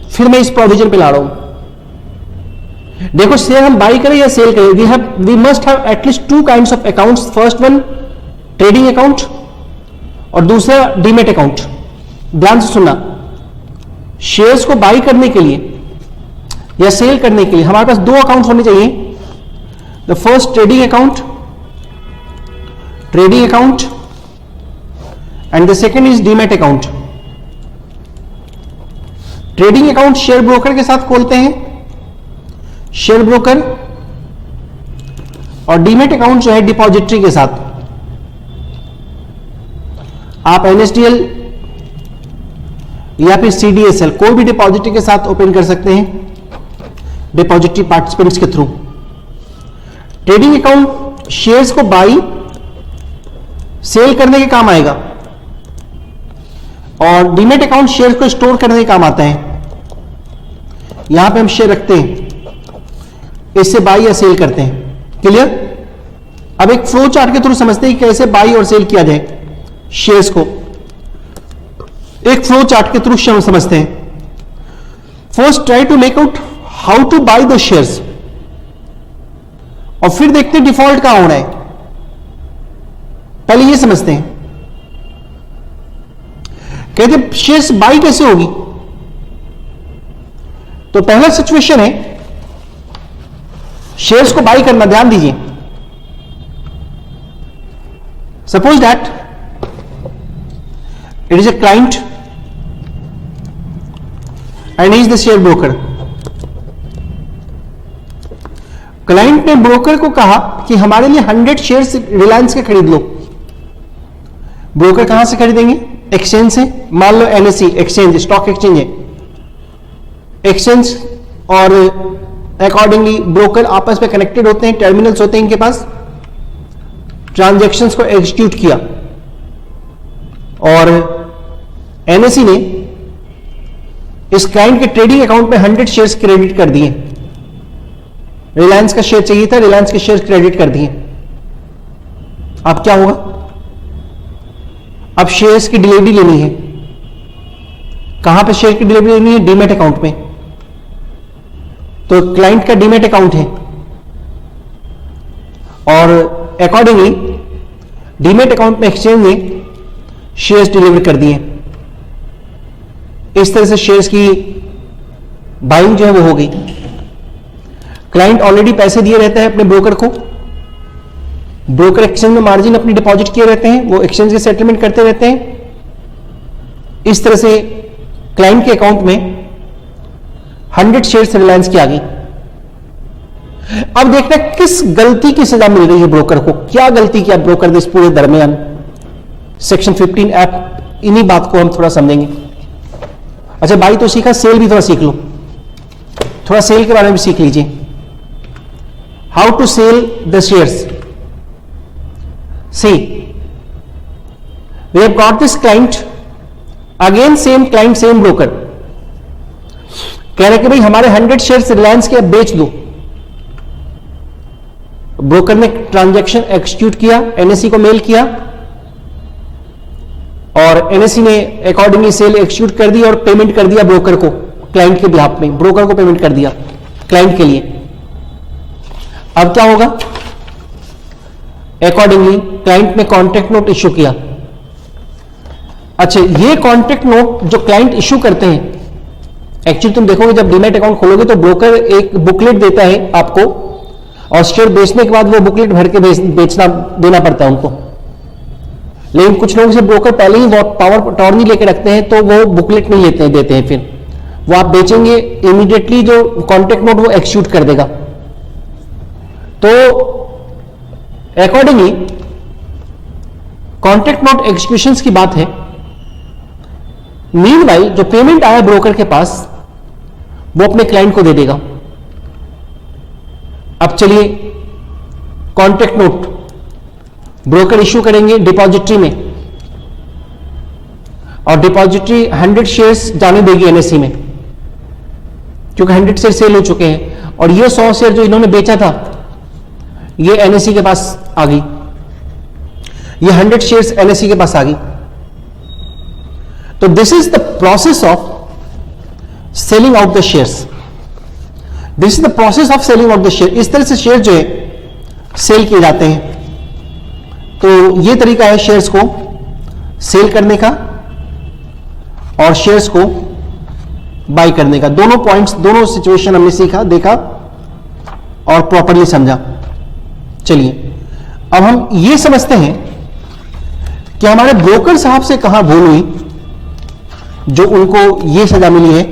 फिर मैं इस प्रोविजन पे ला रहा हूं। देखो, शेयर हम बाई करें या सेल करें, we must have at least two kinds of accounts. First one trading account और दूसरा डीमेट अकाउंट। ध्यान से सुनना, शेयर्स को बाई करने के लिए या सेल करने के लिए हमारे पास दो अकाउंट होने चाहिए। The first trading account and the second is demat account. Trading account share broker के साथ खोलते हैं, शेयर ब्रोकर, और डीमेट अकाउंट जो है डिपॉजिटरी के साथ। आप एनएसडीएल या फिर सीडीएसएल कोई भी डिपॉजिटरी के साथ ओपन कर सकते हैं, डिपॉजिटरी पार्टिसिपेंट्स के थ्रू। ट्रेडिंग अकाउंट शेयर्स को बाई सेल करने के काम आएगा, और डीमेट अकाउंट शेयर्स को स्टोर करने के काम आता है। यहां पे हम शेयर रखते हैं, इससे बाई या सेल करते हैं। क्लियर? अब एक फ्लो चार्ट के थ्रू समझते हैं कैसे बाई और सेल किया जाए शेयर्स को। एक फ्लो चार्ट के थ्रू समझते हैं। First try to make out how to buy the shares, और फिर देखते हैं डिफॉल्ट कहां हो रहा है। पहले ये समझते हैं, कहते शेयर्स बाई कैसे होगी। तो पहला सिचुएशन है शेयर्स को बाई करना। ध्यान दीजिए, suppose that it is a client and he is the share broker. Client ने ब्रोकर को कहा कि हमारे लिए 100 शेयर्स रिलायंस के खरीद लो। ब्रोकर कहां से खरीदेंगे? एक्सचेंज से। मान लो एनएससी एक्सचेंज, स्टॉक एक्सचेंज है, एक्सचेंज और अकॉर्डिंगली ब्रोकर आपस में कनेक्टेड होते हैं, टर्मिनल्स होते हैं इनके पास। ट्रांजैक्शंस को एग्जीक्यूट किया और एनएससी ने इस क्लाइंट के ट्रेडिंग अकाउंट में 100 शेयर्स क्रेडिट कर दिए। रिलायंस का शेयर चाहिए था, रिलायंस के शेयर क्रेडिट कर दिए। अब क्या होगा? अब शेयर्स की डिलीवरी लेनी है। कहां पे शेयर की डिलीवरी लेनी है? डीमेट अकाउंट में। तो क्लाइंट का डीमेट अकाउंट है और अकॉर्डिंगली डीमेट अकाउंट में एक्सचेंज ने शेयर्स डिलीवर कर दिए। इस तरह से शेयर्स की बाइंग जो है वो हो गई। क्लाइंट ऑलरेडी पैसे दिए रहते हैं अपने ब्रोकर को, ब्रोकर एक्सचेंज में मार्जिन अपनी डिपॉजिट किए रहते हैं, वो एक्सचेंज के सेटलमेंट करते रहते हैं। इस तरह से क्लाइंट के अकाउंट में 100 शेयर्स रिलायंस की आ गई। अब देखना किस गलती की सजा मिल रही है ब्रोकर को। क्या गलती किया ब्रोकर ने इस पूरे दरमियान? सेक्शन 15 ऐप, इन्हीं बात को हम थोड़ा समझेंगे। अच्छा, बाई तो सीखा, सेल भी थोड़ा सीख लो। थोड़ा सेल के बारे में सीख लीजिए। How to sell the shares. See, we have got this client, again same client same broker, कह रहे कि भाई हमारे 100 शेयर्स रिलायंस के अब बेच दो। ब्रोकर ने ट्रांजैक्शन एक्सिक्यूट किया, एनएससी को मेल किया और एनएससी ने अकॉर्डिंगली सेल एक्सिक्यूट कर दी और पेमेंट कर दिया ब्रोकर को, क्लाइंट के बिहाफ में ब्रोकर को पेमेंट कर दिया क्लाइंट के लिए। अब क्या होगा? अकॉर्डिंगली क्लाइंट ने कॉन्ट्रैक्ट नोट इश्यू किया। अच्छा, ये कॉन्ट्रैक्ट नोट जो क्लाइंट इश्यू करते हैं, एक्चुअली तुम देखोगे जब डीमैट अकाउंट खोलोगे तो ब्रोकर एक बुकलेट देता है आपको, और शेयर बेचने के बाद वो बुकलेट भर के बेचना देना पड़ता है उनको। लेकिन कुछ लोग से ब्रोकर पहले ही पावर अटॉर्नी लेके रखते हैं तो वो बुकलेट नहीं देते हैं, फिर वो आप बेचेंगे इमीडिएटली जो कॉन्ट्रैक्ट नोट वो एक्सिक्यूट कर देगा। तो अकॉर्डिंगली कॉन्ट्रैक्ट नोट एग्जीक्यूशन की बात है। मीनवाइल जो पेमेंट आया ब्रोकर के पास वो अपने क्लाइंट को दे देगा। अब चलिए कॉन्ट्रैक्ट नोट ब्रोकर इश्यू करेंगे डिपॉजिटरी में, और डिपॉजिटरी 100 शेयर्स जाने देगी एनएससी में, क्योंकि 100 शेयर सेल हो चुके हैं, और ये 100 शेयर जो इन्होंने बेचा था ये एनएससी के पास आ गई, ये 100 शेयर्स एनएससी के पास आ गई। तो this is the process of selling out the shares, this is the process of selling out the share. इस तरह से शेयर जो है सेल किए जाते हैं। तो ये तरीका है शेयर्स को सेल करने का और शेयर्स को बाय करने का। दोनों पॉइंट्स, दोनों सिचुएशन हमने सीखा, देखा और प्रॉपर्ली समझा। चलिए अब हम ये समझते हैं कि हमारे ब्रोकर साहब से कहां भूल हुई जो उनको ये सजा मिली है।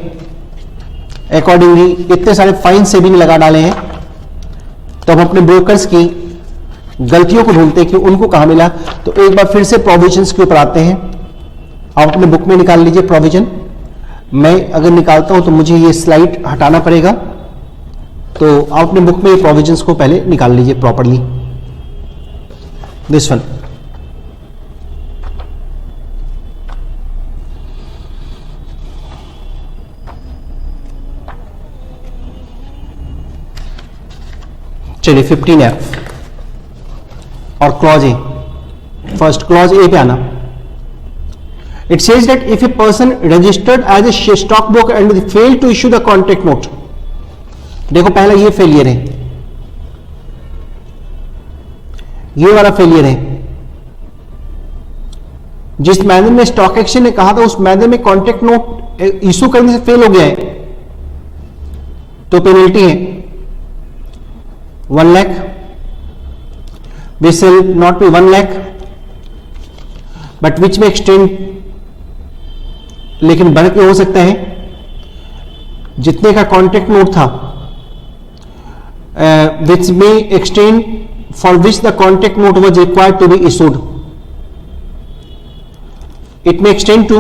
अकॉर्डिंगली इतने सारे फाइन सेबी ने लगा डाले हैं, तो हम अपने ब्रोकर्स की गलतियों को ढूंढते हैं कि उनको कहां मिला। तो एक बार फिर से प्रोविजंस के ऊपर आते हैं। आप अपने बुक में निकाल लीजिए प्रोविजन। मैं अगर निकालता हूं तो मुझे ये स्लाइड हटाना पड़ेगा, तो आप अपने बुक में ये प्रोविजंस को पहले निकाल लीजिए प्रॉपर्ली। दिस वन, चलिए 15F और clause A. First clause A पे आना। It says that if a person registered as a stock broker and fail to issue the contract note. देखो पहला ये फेलियर है, ये वाला फेलियर है। जिस मैनर में स्टॉक एक्सचेंज ने कहा था उस मैनर में कॉन्ट्रैक्ट नोट इश्यू करने से फेल हो गया है, तो पेनल्टी है 1 lakh. This will not be 1 lakh, but which may extend, लेकिन बढ़ के हो सकता है। जितने का कॉन्ट्रैक्ट नोट था, which may extend for which the contract note was required to be issued, it may extend to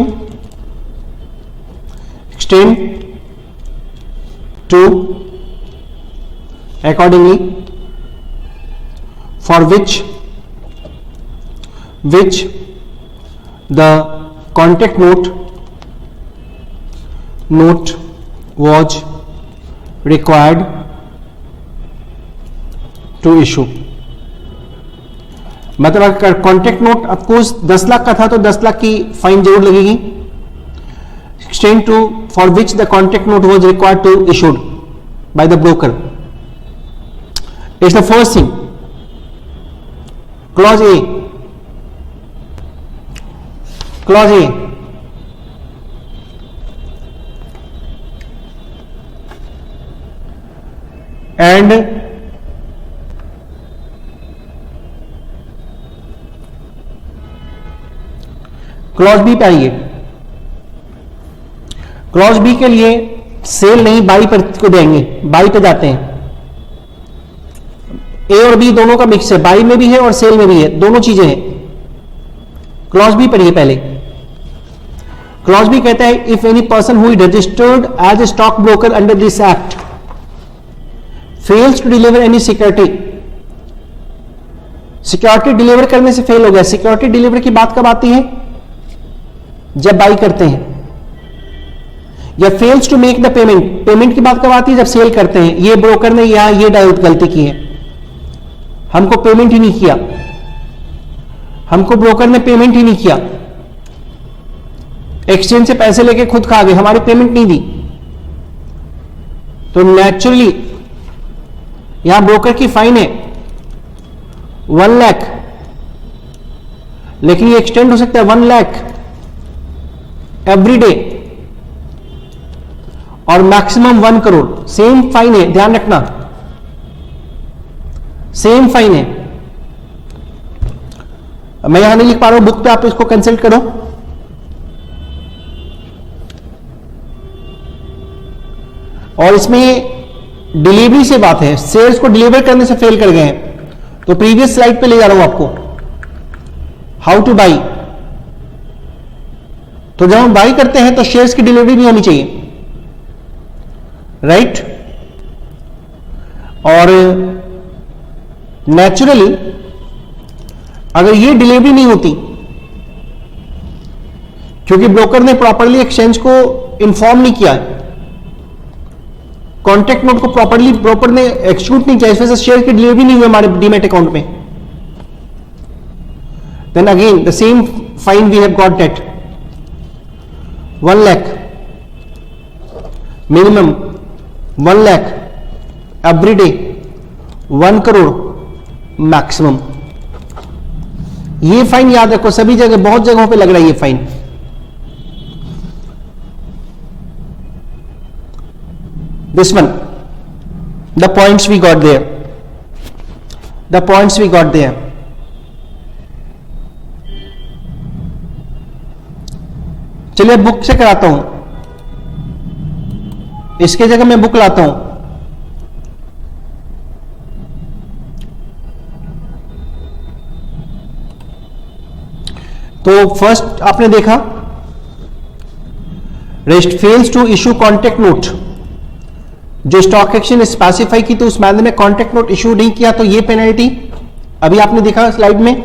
accordingly for which the contract note was required to issue। मतलब कॉन्ट्रैक्ट नोट ऑफकोर्स 10 लाख का था तो 10 लाख की fine जरूर लगेगी। Extend to for which the contract note was required to issued by the broker. It's the first thing, clause A. Clause A, and clause B पे आइए। Clause B के लिए सेल नहीं बाई पर को देंगे, बाई पे जाते हैं। ए और बी दोनों का मिक्स है, बाई में भी है और सेल में भी है, दोनों चीजें हैं। क्लॉज बी पढ़िए पहले। क्लॉज बी कहता है if any person who is registered as a stock broker under this act fails to deliver any security. Security deliver करने से फेल हो गया। सिक्योरिटी डिलीवर की बात कब आती है? जब बाई करते हैं। या fails to make the payment, payment की बात कब आती है? जब सेल करते हैं। ये ब्रोकर ने यहां ये गलती की है, हमको पेमेंट ही नहीं किया, हमको ब्रोकर ने पेमेंट ही नहीं किया, एक्सचेंज से पैसे लेके खुद खा गए, हमारी पेमेंट नहीं दी। तो नेचुरली यहां ब्रोकर की फाइन है 1 लाख, लेकिन ये एक्सटेंड हो सकता है 1 लाख एवरी डे और मैक्सिमम 1 करोड़। सेम फाइन है, ध्यान रखना, सेम फाइन है। मैं यहां नहीं लिख पा रहा हूं, बुक पे आप इसको कंसल्ट करो। और इसमें डिलीवरी से बात है, शेयर्स को डिलीवर करने से फेल कर गए हैं। तो प्रीवियस स्लाइड पे ले जा रहा हूं आपको, हाउ टू बाई। तो जब हम बाई करते हैं तो शेयर्स की डिलीवरी भी होनी चाहिए। राइट। और नेचुरली अगर ये डिलीवरी नहीं होती, क्योंकि ब्रोकर ने प्रॉपरली एक्सचेंज को इन्फॉर्म नहीं किया, कॉन्ट्रैक्ट नोट को प्रॉपर ने एक्सिक्यूट नहीं किया, इस वजह से शेयर की डिलीवरी नहीं हुई हमारे डीमैट अकाउंट में, then again the same fine we have got that 1 lakh minimum, 1 lakh every day, 1 crore maximum. ये फाइन याद रखो, सभी जगह बहुत जगहों पे लग रहा है ये fine. This one, the points we got there, the points we got there. चलिए बुक से कराता हूं, इसके जगह मैं बुक लाता हूं। तो फर्स्ट आपने देखा rest fails to issue contract note, जो स्टॉक एक्सचेंज ने स्पेसिफाई की तो उस मैनेजर ने कॉन्ट्रैक्ट नोट इशू नहीं किया तो ये पेनल्टी। अभी आपने देखा स्लाइड में,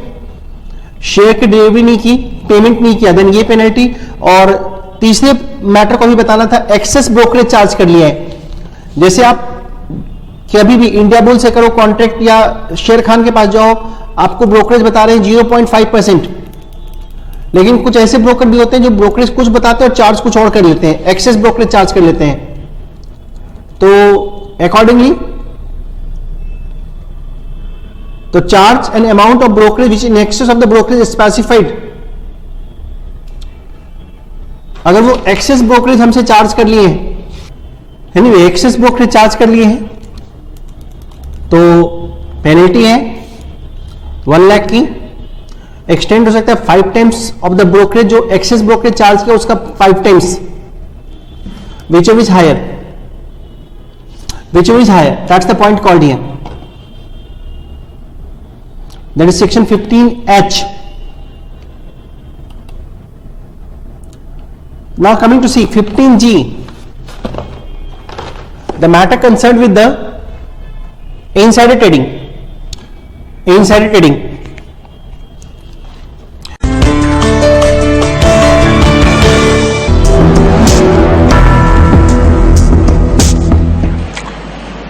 शेयर की डिलीवरी नहीं की, पेमेंट नहीं किया, देन ये पेनल्टी। और तीसरे मैटर को भी बताना था, एक्सेस ब्रोकरेज चार्ज कर लिया है। जैसे आप कभी भी इंडिया बुल से करो कॉन्ट्रैक्ट या शेर खान के पास जाओ, आपको ब्रोकरेज बता रहे हैं 0.5%, लेकिन कुछ ऐसे ब्रोकर भी होते हैं जो ब्रोकरेज कुछ बताते हैं और चार्ज कुछ और कर लेते हैं, एक्सेस ब्रोकरेज चार्ज कर लेते हैं। तो अकॉर्डिंगली तो charge an amount of brokerage which in excess of the brokerage specified. अगर वो एक्सेस ब्रोकरेज हमसे चार्ज कर लिए हैं, एनीवे एक्सेस ब्रोकरेज चार्ज कर लिए हैं, तो पेनल्टी है 1 लाख की। एक्सटेंड हो सकता है 5 टाइम्स ऑफ द ब्रोकरेज, जो एक्सेस ब्रोकरेज चार्ज किया उसका 5 times, which is higher, whichever is higher, that's the point called here, that is section 15H. Now coming to see 15G, the matter concerned with the insider trading.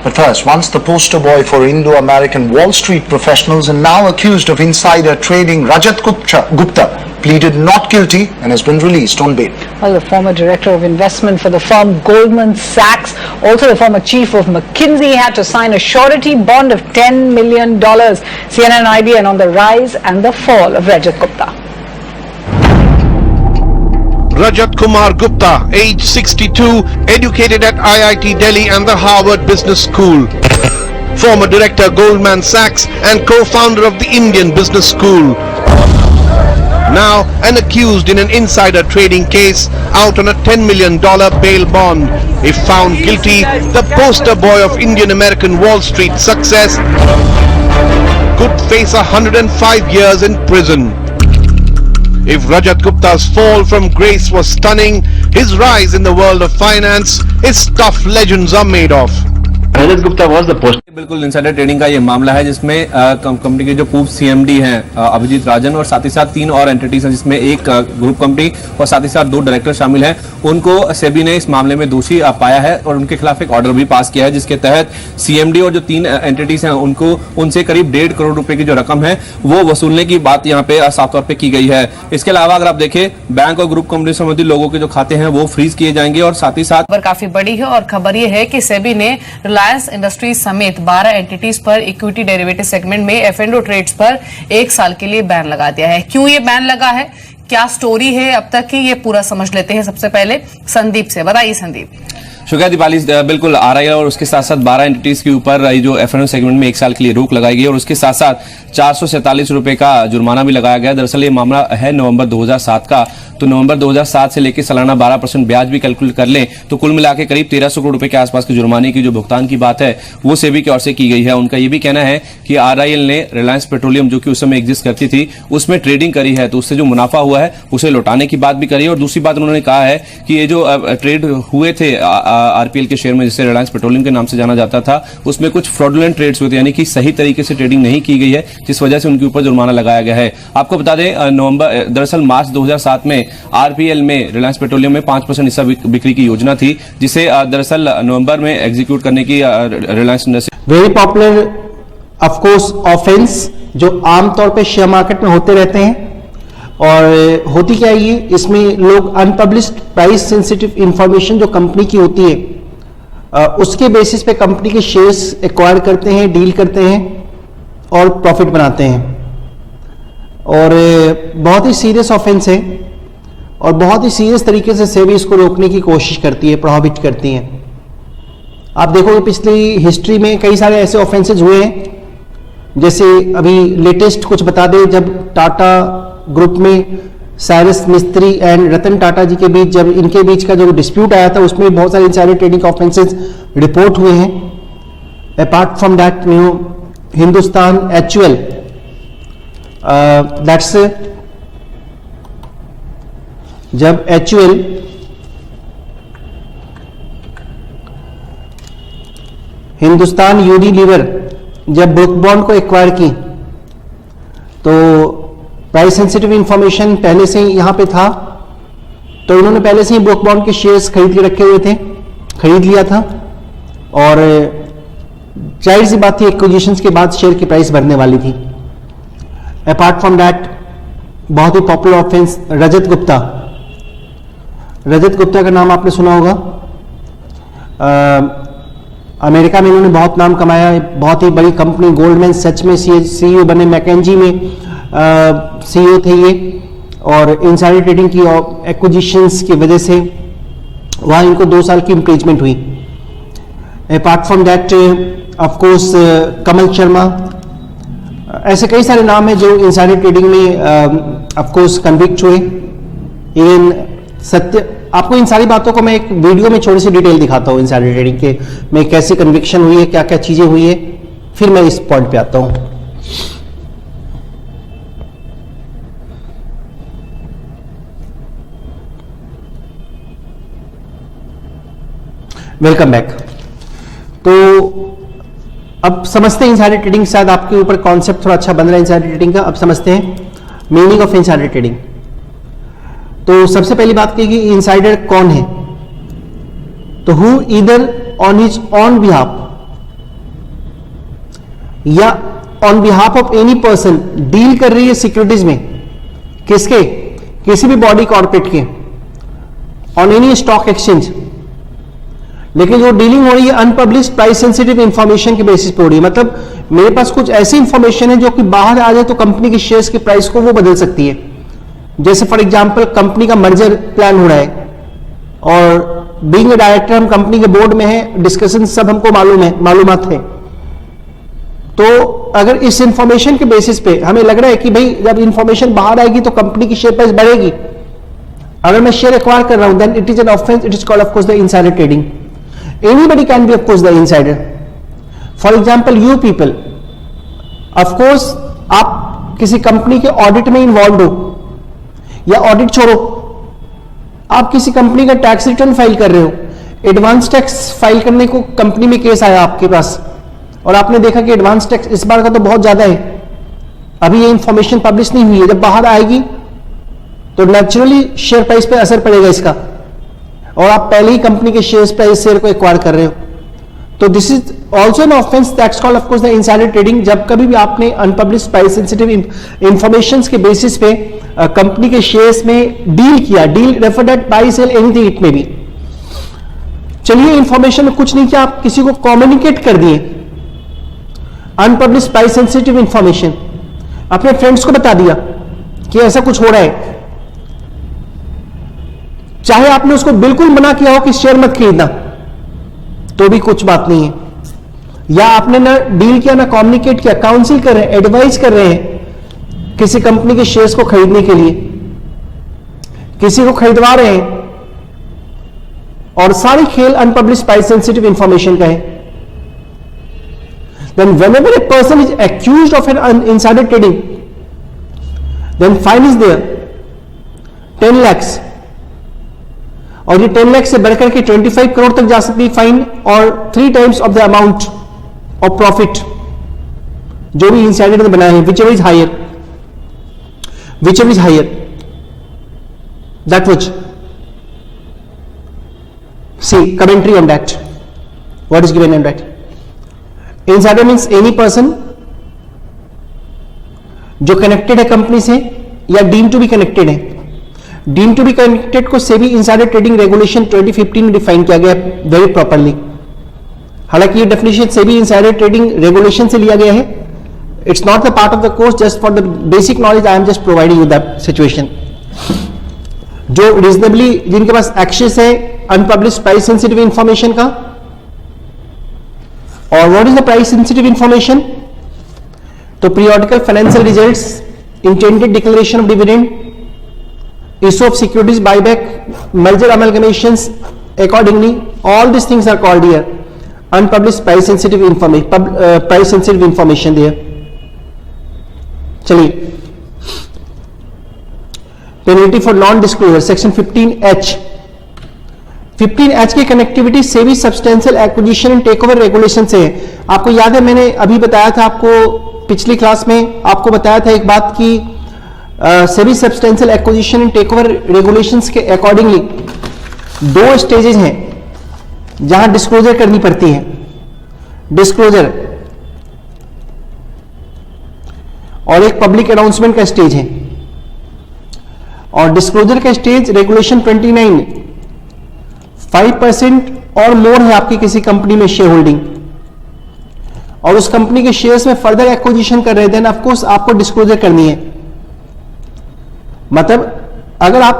But first, once the poster boy for Indo-American Wall Street professionals and now accused of insider trading, Rajat Gupta pleaded not guilty and has been released on bail. Well, the former director of investment for the firm Goldman Sachs, also the former chief of McKinsey, had to sign a surety bond of $10 million. CNN and IBN on the rise and the fall of Rajat Gupta. Rajat Kumar Gupta, age 62, educated at IIT Delhi and the Harvard Business School. Former director Goldman Sachs and co-founder of the Indian Business School. Now an accused in an insider trading case, out on a $10 million bail bond. If found guilty, the poster boy of Indian American Wall Street success could face 105 years in prison. If Rajat Gupta's fall from grace was stunning, his rise in the world of finance is stuff legends are made of. Rajat Gupta was the poster. बिल्कुल insider trading का ये मामला है, जिसमें company के जो पूर्व CMD हैं अभिजीत राजन और साथ ही साथ 3 और एंटिटीज हैं, जिसमें एक ग्रुप कंपनी और साथ ही साथ 2 डायरेक्टर शामिल हैं। उनको सेबी ने इस मामले में दोषी पाया है और उनके खिलाफ एक ऑर्डर भी पास किया है, जिसके तहत सीएमडी और जो 3 एंटिटीज हैं उनको उनसे करीब 1.5 करोड़ रुपए की जो रकम है वो वसूलने की बात यहाँ पे साफ तौर पर की गई है। इसके अलावा अगर आप देखें, बैंक और ग्रुप कंपनी संबंधित लोगों के जो खाते हैं वो फ्रीज किए जाएंगे और साथ ही साथ खबर काफी बड़ी है और खबर ये है कि सेबी ने रिलायंस इंडस्ट्रीज समेत 12 एंटिटीज पर इक्विटी डेरिवेटिव सेगमेंट में F&O ट्रेड्स पर 1 साल के लिए बैन लगा दिया है। क्यों ये बैन लगा है, क्या स्टोरी है अब तक की, ये पूरा समझ लेते हैं। सबसे पहले संदीप से बताइए। संदीप। शुक्रिया दीपाली। बिल्कुल RIL और उसके साथ साथ 12 एंटिटीज के ऊपर जो F&O सेगमेंट में 1 साल के लिए रोक लगाई गई और उसके साथ साथ 447 रुपए का जुर्माना भी लगाया गया। दरअसल ये मामला है नवंबर 2007 का, तो नवंबर 2007 से लेकर सालाना 12% ब्याज भी कैलकुलेट कर लें तो कुल मिला के करीब 1300 करोड़ रुपए के आसपास के जुर्माने की जो भुगतान की बात है वो सेबी की ओर से की गई है। उनका ये भी कहना है कि RIL ने रिलायंस पेट्रोलियम जो कि उस समय एग्जिस्ट करती थी उसमें ट्रेडिंग करी है, तो उससे जो मुनाफा हुआ है उसे लौटाने की बात भी करी है। और दूसरी बात उन्होंने कहा है कि ये जो ट्रेड हुए थे आरपीएल के शेयर में, जिसे रिलायंस पेट्रोलियम के नाम से जाना जाता था, उसमें कुछ फ्रॉडुलेंट ट्रेड्स हुए थे, यानी कि सही तरीके से ट्रेडिंग नहीं की गई है, जिस वजह से उनके ऊपर जुर्माना लगाया गया है। आपको बता दें दरअसल मार्च 2007 में आरपीएल में रिलायंस पेट्रोलियम में 5% हिस्सा बिक्री की योजना थी, जिसे दरअसल नवंबर में एग्जीक्यूट करने की Reliance industry. Very popular of course offence जो आमतौर पे शेयर मार्केट में होते रहते हैं। और होती क्या है ये, इसमें लोग अनपब्लिश्ड प्राइस सेंसिटिव इंफॉर्मेशन जो कंपनी की होती है उसके बेसिस पे कंपनी के शेयर्स एक्वायर करते हैं, डील करते हैं और प्रॉफिट बनाते हैं। और बहुत ही सीरियस ऑफेंस है और बहुत ही सीरियस तरीके से सेबी इसको रोकने की कोशिश करती है, प्रोहिबिट करती है। आप देखोगे पिछली हिस्ट्री में कई सारे ऐसे ऑफेंसेज हुए हैं, जैसे अभी लेटेस्ट कुछ बता दें, जब टाटा ग्रुप में साइरस मिस्त्री एंड रतन टाटा जी के बीच, जब इनके बीच का जो डिस्प्यूट आया था, उसमें बहुत सारे इनसाइडर ट्रेडिंग ऑफेंसेस रिपोर्ट हुए हैं। Apart from that Hindustan HUL, that's जब HUL हिंदुस्तान यूनिलीवर जब ब्रुक बॉन्ड को एक्वायर की, तो प्राइस सेंसिटिव इंफॉर्मेशन पहले से ही यहां पे था, तो इन्होंने पहले से ही ब्रुक बॉन्ड के शेयर्स खरीद के रखे हुए थे, खरीद लिया था। और जाहिर सी बात थी एक्विजिशंस के बाद शेयर की प्राइस बढ़ने वाली थी। अपार्ट फ्रॉम दैट बहुत ही पॉपुलर ऑफेंस रजत गुप्ता। रजत गुप्ता का नाम आपने सुना होगा। अमेरिका में इन्होंने बहुत नाम कमाया, बहुत ही बड़ी कंपनी गोल्डमैन सच में सीईओ बने, मैकेंजी में सीईओ थे ये, और इनसाइडर ट्रेडिंग की एक्विजिशंस की वजह से वहां इनको 2 साल की इंप्रीजमेंट हुई। Apart from that of course Kamal Sharma, ऐसे कई सारे नाम हैं जो इनसाइडर ट्रेडिंग में ऑफ कोर्स कन्विक्ट हुए। इवन सत्य, आपको इन सारी बातों को मैं एक वीडियो में छोटी सी डिटेल दिखाता हूँ इनसाइडर ट्रेडिंग के में कैसी कन्विक्शन हुई है, क्या क्या चीजें हुई है, फिर मैं इस पॉइंट पे आता हूं। Welcome back. तो अब समझते हैं इनसाइडर ट्रेडिंग, शायद आपके ऊपर कॉन्सेप्ट थोड़ा अच्छा बन रहा है इनसाइडर ट्रेडिंग का। अब समझते हैं मीनिंग ऑफ इनसाइडर ट्रेडिंग। तो सबसे पहली बात की कि इनसाइडर कौन है, तो who either on his own behalf या on behalf of any person deal कर रही है सिक्योरिटीज में, किसके, किसी भी बॉडी कॉर्पोरेट के, ऑन एनी स्टॉक एक्सचेंज, लेकिन जो डीलिंग हो रही है अनपब्लिश्ड प्राइस सेंसिटिव इंफॉर्मेशन के बेसिस पे हो रही है। मतलब मेरे पास कुछ ऐसी इंफॉर्मेशन है जो कि बाहर आ जाए तो कंपनी के शेयर्स के प्राइस को वो बदल सकती है। जैसे फॉर एग्जांपल कंपनी का मर्जर प्लान हो रहा है और बीइंग ए डायरेक्टर हम कंपनी के बोर्ड में है, डिस्कशन सब हमको मालूमात है, तो अगर इस इंफॉर्मेशन के बेसिस पे हमें लग रहा है कि भाई जब इंफॉर्मेशन बाहर आएगी तो कंपनी की शेयर प्राइस बढ़ेगी, अगर मैं शेयर एक्वायर कर रहा हूं, then it is an offence, it is called of course the insider trading. Anybody can be of course the insider. For example, you people, of course, आप किसी company के audit में इन्वॉल्व हो, या audit छोड़ो, आप किसी कंपनी का टैक्स रिटर्न फाइल कर रहे हो, एडवांस टैक्स फाइल करने को कंपनी में केस आया आपके पास और आपने देखा कि एडवांस टैक्स इस बार का तो बहुत ज्यादा है, अभी ये इंफॉर्मेशन पब्लिश नहीं हुई है, जब बाहर आएगी तो नेचुरली शेयर प्राइस पे असर पड़ेगा इसका, और आप पहले ही कंपनी के शेयर को एक्वायर कर रहे हो। तो this is also an offence that's called of course the insider trading. जब कभी भी आपने अनपब्लिश्ड प्राइस सेंसिटिव इंफॉर्मेशन के बेसिस पे कंपनी के शेयर्स में डील किया, deal refer that bye sell anything it में भी, चलिए इंफॉर्मेशन में कुछ नहीं किया, आप किसी को कम्युनिकेट कर दिए अनपब्लिश्ड प्राइस सेंसिटिव इंफॉर्मेशन, अपने फ्रेंड्स को बता दिया कि ऐसा कुछ हो रहा है, चाहे आपने उसको बिल्कुल मना किया हो कि शेयर मत खरीदना, तो भी कुछ बात नहीं है, या आपने ना डील किया ना कम्युनिकेट किया, काउंसिल कर रहे हैं, एडवाइस कर रहे हैं किसी कंपनी के शेयर्स को खरीदने के लिए, किसी को खरीदवा रहे हैं, और सारी खेल अनपब्लिश्ड प्राइस सेंसिटिव इंफॉर्मेशन का है। Then whenever a person is accused of an insider trading, then fine is there 10 lakhs, और ये 10 लाख से बढ़कर के 25 करोड़ तक जा सकती है फाइन, और 3 times of the amount of profit जो भी इनसाइडर ने बनाया है, which is higher, that was see commentary on that, what is given in that. Insider means any person जो कनेक्टेड है कंपनी से या डीम टू बी कनेक्टेड है. डीम टू बी कनेक्टेड को सेबी इनसाइडर ट्रेडिंग रेगुलेशन 2015 में define किया गया very properly. हालांकि ये definition SEBI insider trading regulation से लिया गया है. It's not the part of the course, just for the basic knowledge I am just providing you that situation. जो रीजनेबली जिनके पास एक्सेस है अनपब्लिश्ड प्राइस सेंसिटिव इंफॉर्मेशन का. और what is the price sensitive information? तो periodical financial results, intended declaration of dividend, issue of securities, buyback, merger amalgamations, accordingly, all these things are called here unpublished price sensitive information there. चलिए, penalty for non disclosure, section 15H. 15H की connectivity SEBI substantial acquisition and takeover regulation से है. आपको याद है मैंने अभी बताया था, आपको पिछली क्लास में आपको बताया था एक बात की SEBI substantial acquisition and takeover regulations के अकॉर्डिंगली 2 स्टेजेस हैं जहां डिस्क्लोजर करनी पड़ती है. डिस्क्लोजर और एक पब्लिक अनाउंसमेंट का स्टेज है. और डिस्क्लोजर का स्टेज रेगुलेशन 29 5% और मोर है आपकी किसी कंपनी में शेयर होल्डिंग, और उस कंपनी के शेयर्स में फर्दर एक्विजिशन कर रहे हैं, देन ऑफ कोर्स आपको डिस्क्लोजर करनी है. मतलब अगर आप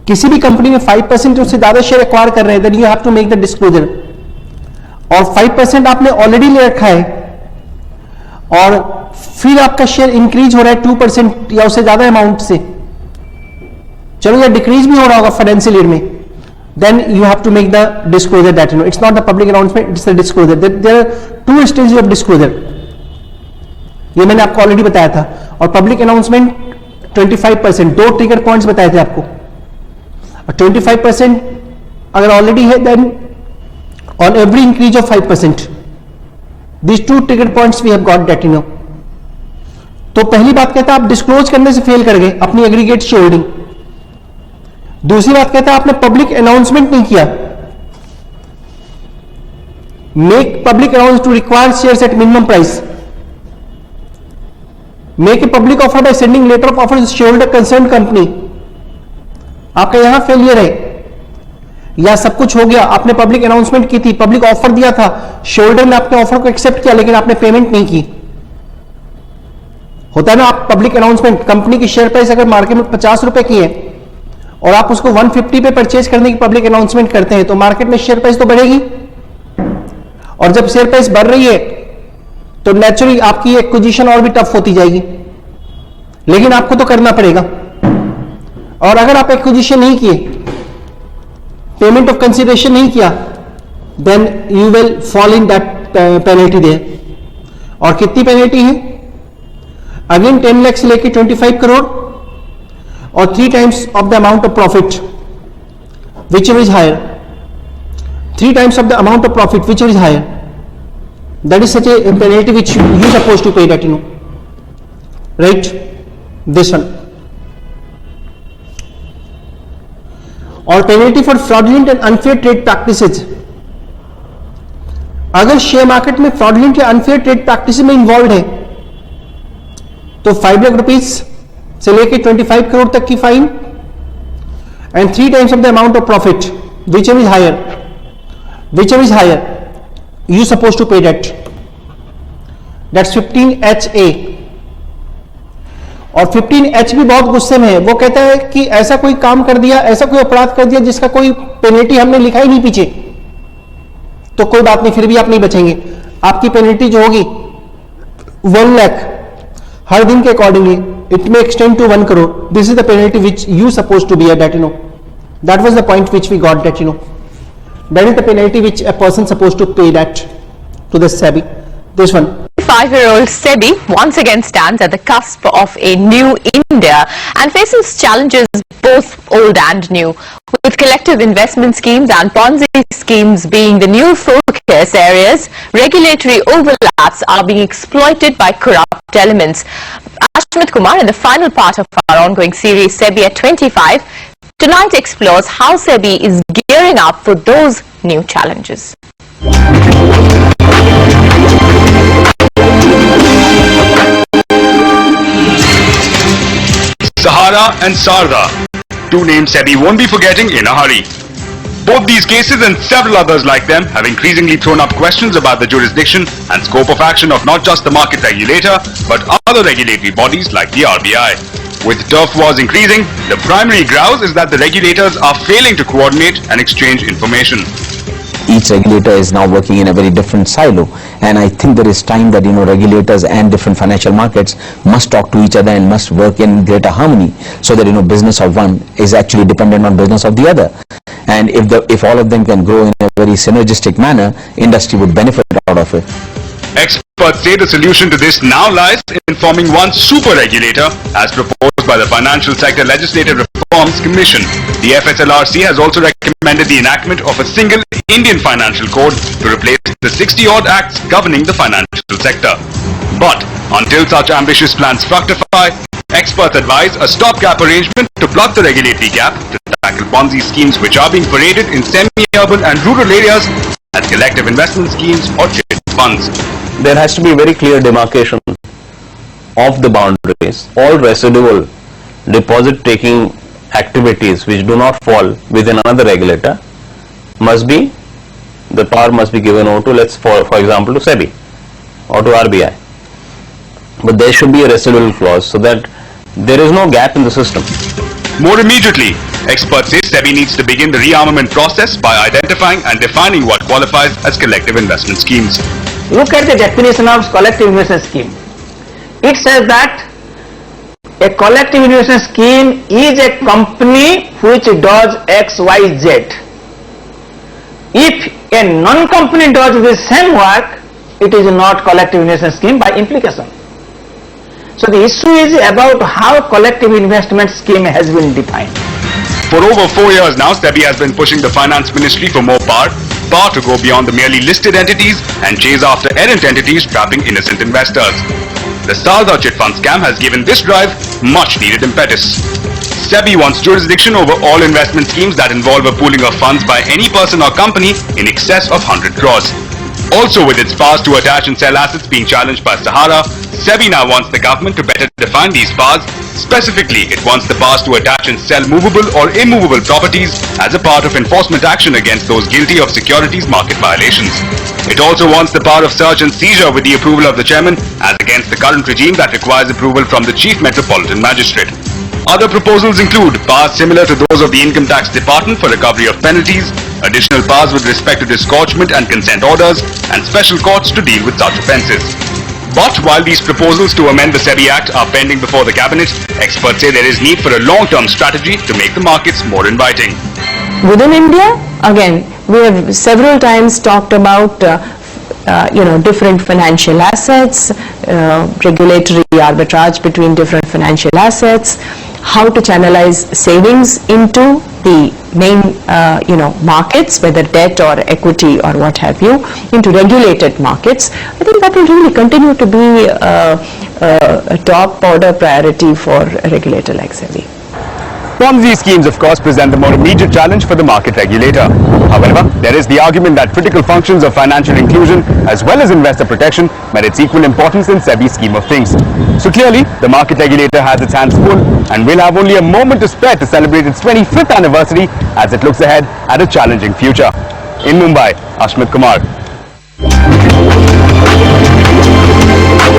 किसी भी कंपनी में 5% उससे ज्यादा शेयर एक्वायर कर रहे हैं, then you have to make the disclosure. और 5% आपने ऑलरेडी ले रखा है और फिर आपका शेयर इंक्रीज हो रहा है 2% या उससे ज्यादा अमाउंट से, चलो या डिक्रीज भी हो रहा होगा फाइनेंशियल ईयर में, then you have to make the disclosure that you know. It's not the public announcement, it's the disclosure. There are 2 stages of disclosure. ये मैंने आपको ऑलरेडी बताया था. और पब्लिक अनाउंसमेंट 25%, 2 ट्रिगर पॉइंट्स बताए थे आपको. और 25% अगर ऑलरेडी है, then on every increase of 5%, these 2 trigger points we have got that you know. तो पहली बात कहता है आप डिस्क्लोज करने से फेल कर गए अपनी एग्रीगेट शेयर होल्डिंग. दूसरी बात कहता है आपने पब्लिक अनाउंसमेंट नहीं किया. Make public announce to require shares at minimum price. Make a public offer by sending letter of offer share holder concern company. आपका यहां फेलियर है, या सब कुछ हो गया, आपने पब्लिक अनाउंसमेंट की थी, पब्लिक ऑफर दिया था, शेयर होल्डर ने आपके ऑफर को एक्सेप्ट किया, लेकिन आपने पेमेंट नहीं की. होता है ना, आप पब्लिक अनाउंसमेंट, कंपनी की शेयर प्राइस अगर मार्केट में 50 रुपए की है और आप उसको 150 पे परचेज करने की पब्लिक अनाउंसमेंट करते हैं, तो मार्केट में शेयर प्राइस तो बढ़ेगी. और जब शेयर प्राइस बढ़ रही है तो नेचुरली आपकी एक्विजिशन और भी टफ होती जाएगी, लेकिन आपको तो करना पड़ेगा. और अगर आप एक्विजिशन नहीं किए, पेमेंट ऑफ कंसिडरेशन नहीं किया, then you will fall in that penalty there. और कितनी पेनल्टी है? अगेन 10 लाख से लेकर 25 करोड़ और 3 times of the amount of profit, whichever is higher. 3 times of the amount of profit, whichever is higher. That is such a penalty which you supposed to pay that, you know. Right? This one. और penalty for fraudulent and unfair trade practices. अगर share market में fraudulent या unfair trade practices में involved है, तो 5 lakh rupees से लेके 25 करोड़ तक की fine, and 3 times of the amount of profit, whichever is higher, you supposed to pay that. That's 15HA. और 15H भी बहुत गुस्से में है. वो कहता है कि ऐसा कोई काम कर दिया, ऐसा कोई अपराध कर दिया जिसका कोई पेनल्टी हमने लिखा ही नहीं पीछे, तो कोई बात नहीं, फिर भी आप नहीं बचेंगे. आपकी पेनल्टी जो होगी 1 लाख हर दिन के accordingly, it may extend to 1 crore. This is the penalty which you supposed to be at that, you know. That was the point which we got that, you know. That is the penalty which a person supposed to pay that to the SEBI. This one. 5-year-old SEBI once again stands at the cusp of a new India and faces challenges both old and new. With collective investment schemes and Ponzi schemes being the new focus areas, regulatory overlaps are being exploited by corrupt elements. Ashmit Kumar, in the final part of our ongoing series SEBI at 25, tonight explores how SEBI is gearing up for those new challenges. Sahara and Sarda, two names SEBI won't be forgetting in a hurry. Both these cases and several others like them have increasingly thrown up questions about the jurisdiction and scope of action of not just the market regulator, but other regulatory bodies like the RBI. With turf wars increasing, the primary grouse is that the regulators are failing to coordinate and exchange information. Each regulator is now working in a very different silo, and I think there is time that regulators and different financial markets must talk to each other and must work in greater harmony, so that business of one is actually dependent on business of the other. And if all of them can grow in a very synergistic manner, industry would benefit out of it. Experts say the solution to this now lies in forming one super regulator as proposed by the Financial Sector Legislative Reforms Commission. The FSLRC has also recommended the enactment of a single Indian financial code to replace the 60-odd acts governing the financial sector. But until such ambitious plans fructify, experts advise a stopgap arrangement to plug the regulatory gap to tackle Ponzi schemes which are being paraded in semi-urban and rural areas as collective investment schemes or chit funds. There has to be a very clear demarcation of the boundaries. All residual deposit-taking activities which do not fall within another regulator the power must be given over to, for example, to SEBI or to RBI. But there should be a residual clause so that there is no gap in the system. More immediately, experts say SEBI needs to begin the rearmament process by identifying and defining what qualifies as collective investment schemes. Look at the definition of collective investment scheme. It says that a collective investment scheme is a company which does X, Y, Z. If a non-company does the same work, it is not collective investment scheme by implication. So the issue is about how collective investment scheme has been defined. For over 4 years now, SEBI has been pushing the Finance Ministry for more power to go beyond the merely listed entities and chase after errant entities trapping innocent investors. The Sarda chit fund scam has given this drive much needed impetus. SEBI wants jurisdiction over all investment schemes that involve a pooling of funds by any person or company in excess of 100 crores. Also, with its powers to attach and sell assets being challenged by Sahara, SEBI now wants the government to better define these powers. Specifically, it wants the powers to attach and sell movable or immovable properties as a part of enforcement action against those guilty of securities market violations. It also wants the power of search and seizure with the approval of the chairman, as against the current regime that requires approval from the Chief Metropolitan Magistrate. Other proposals include powers similar to those of the Income Tax Department for recovery of penalties, additional powers with respect to disgorgement and consent orders, and special courts to deal with such offences. But while these proposals to amend the SEBI Act are pending before the Cabinet, experts say there is need for a long-term strategy to make the markets more inviting. Within India, again, we have several times talked about different financial assets, regulatory arbitrage between different financial assets, how to channelize savings into the main markets, whether debt or equity or what have you, into regulated markets. I think that will really continue to be a top order priority for a regulator like SEBI. Ponzi schemes, of course, present the more immediate challenge for the market regulator. However, there is the argument that critical functions of financial inclusion as well as investor protection merits equal importance in SEBI's scheme of things. So clearly, the market regulator has its hands full and will have only a moment to spare to celebrate its 25th anniversary as it looks ahead at a challenging future. In Mumbai, Ashmit Kumar.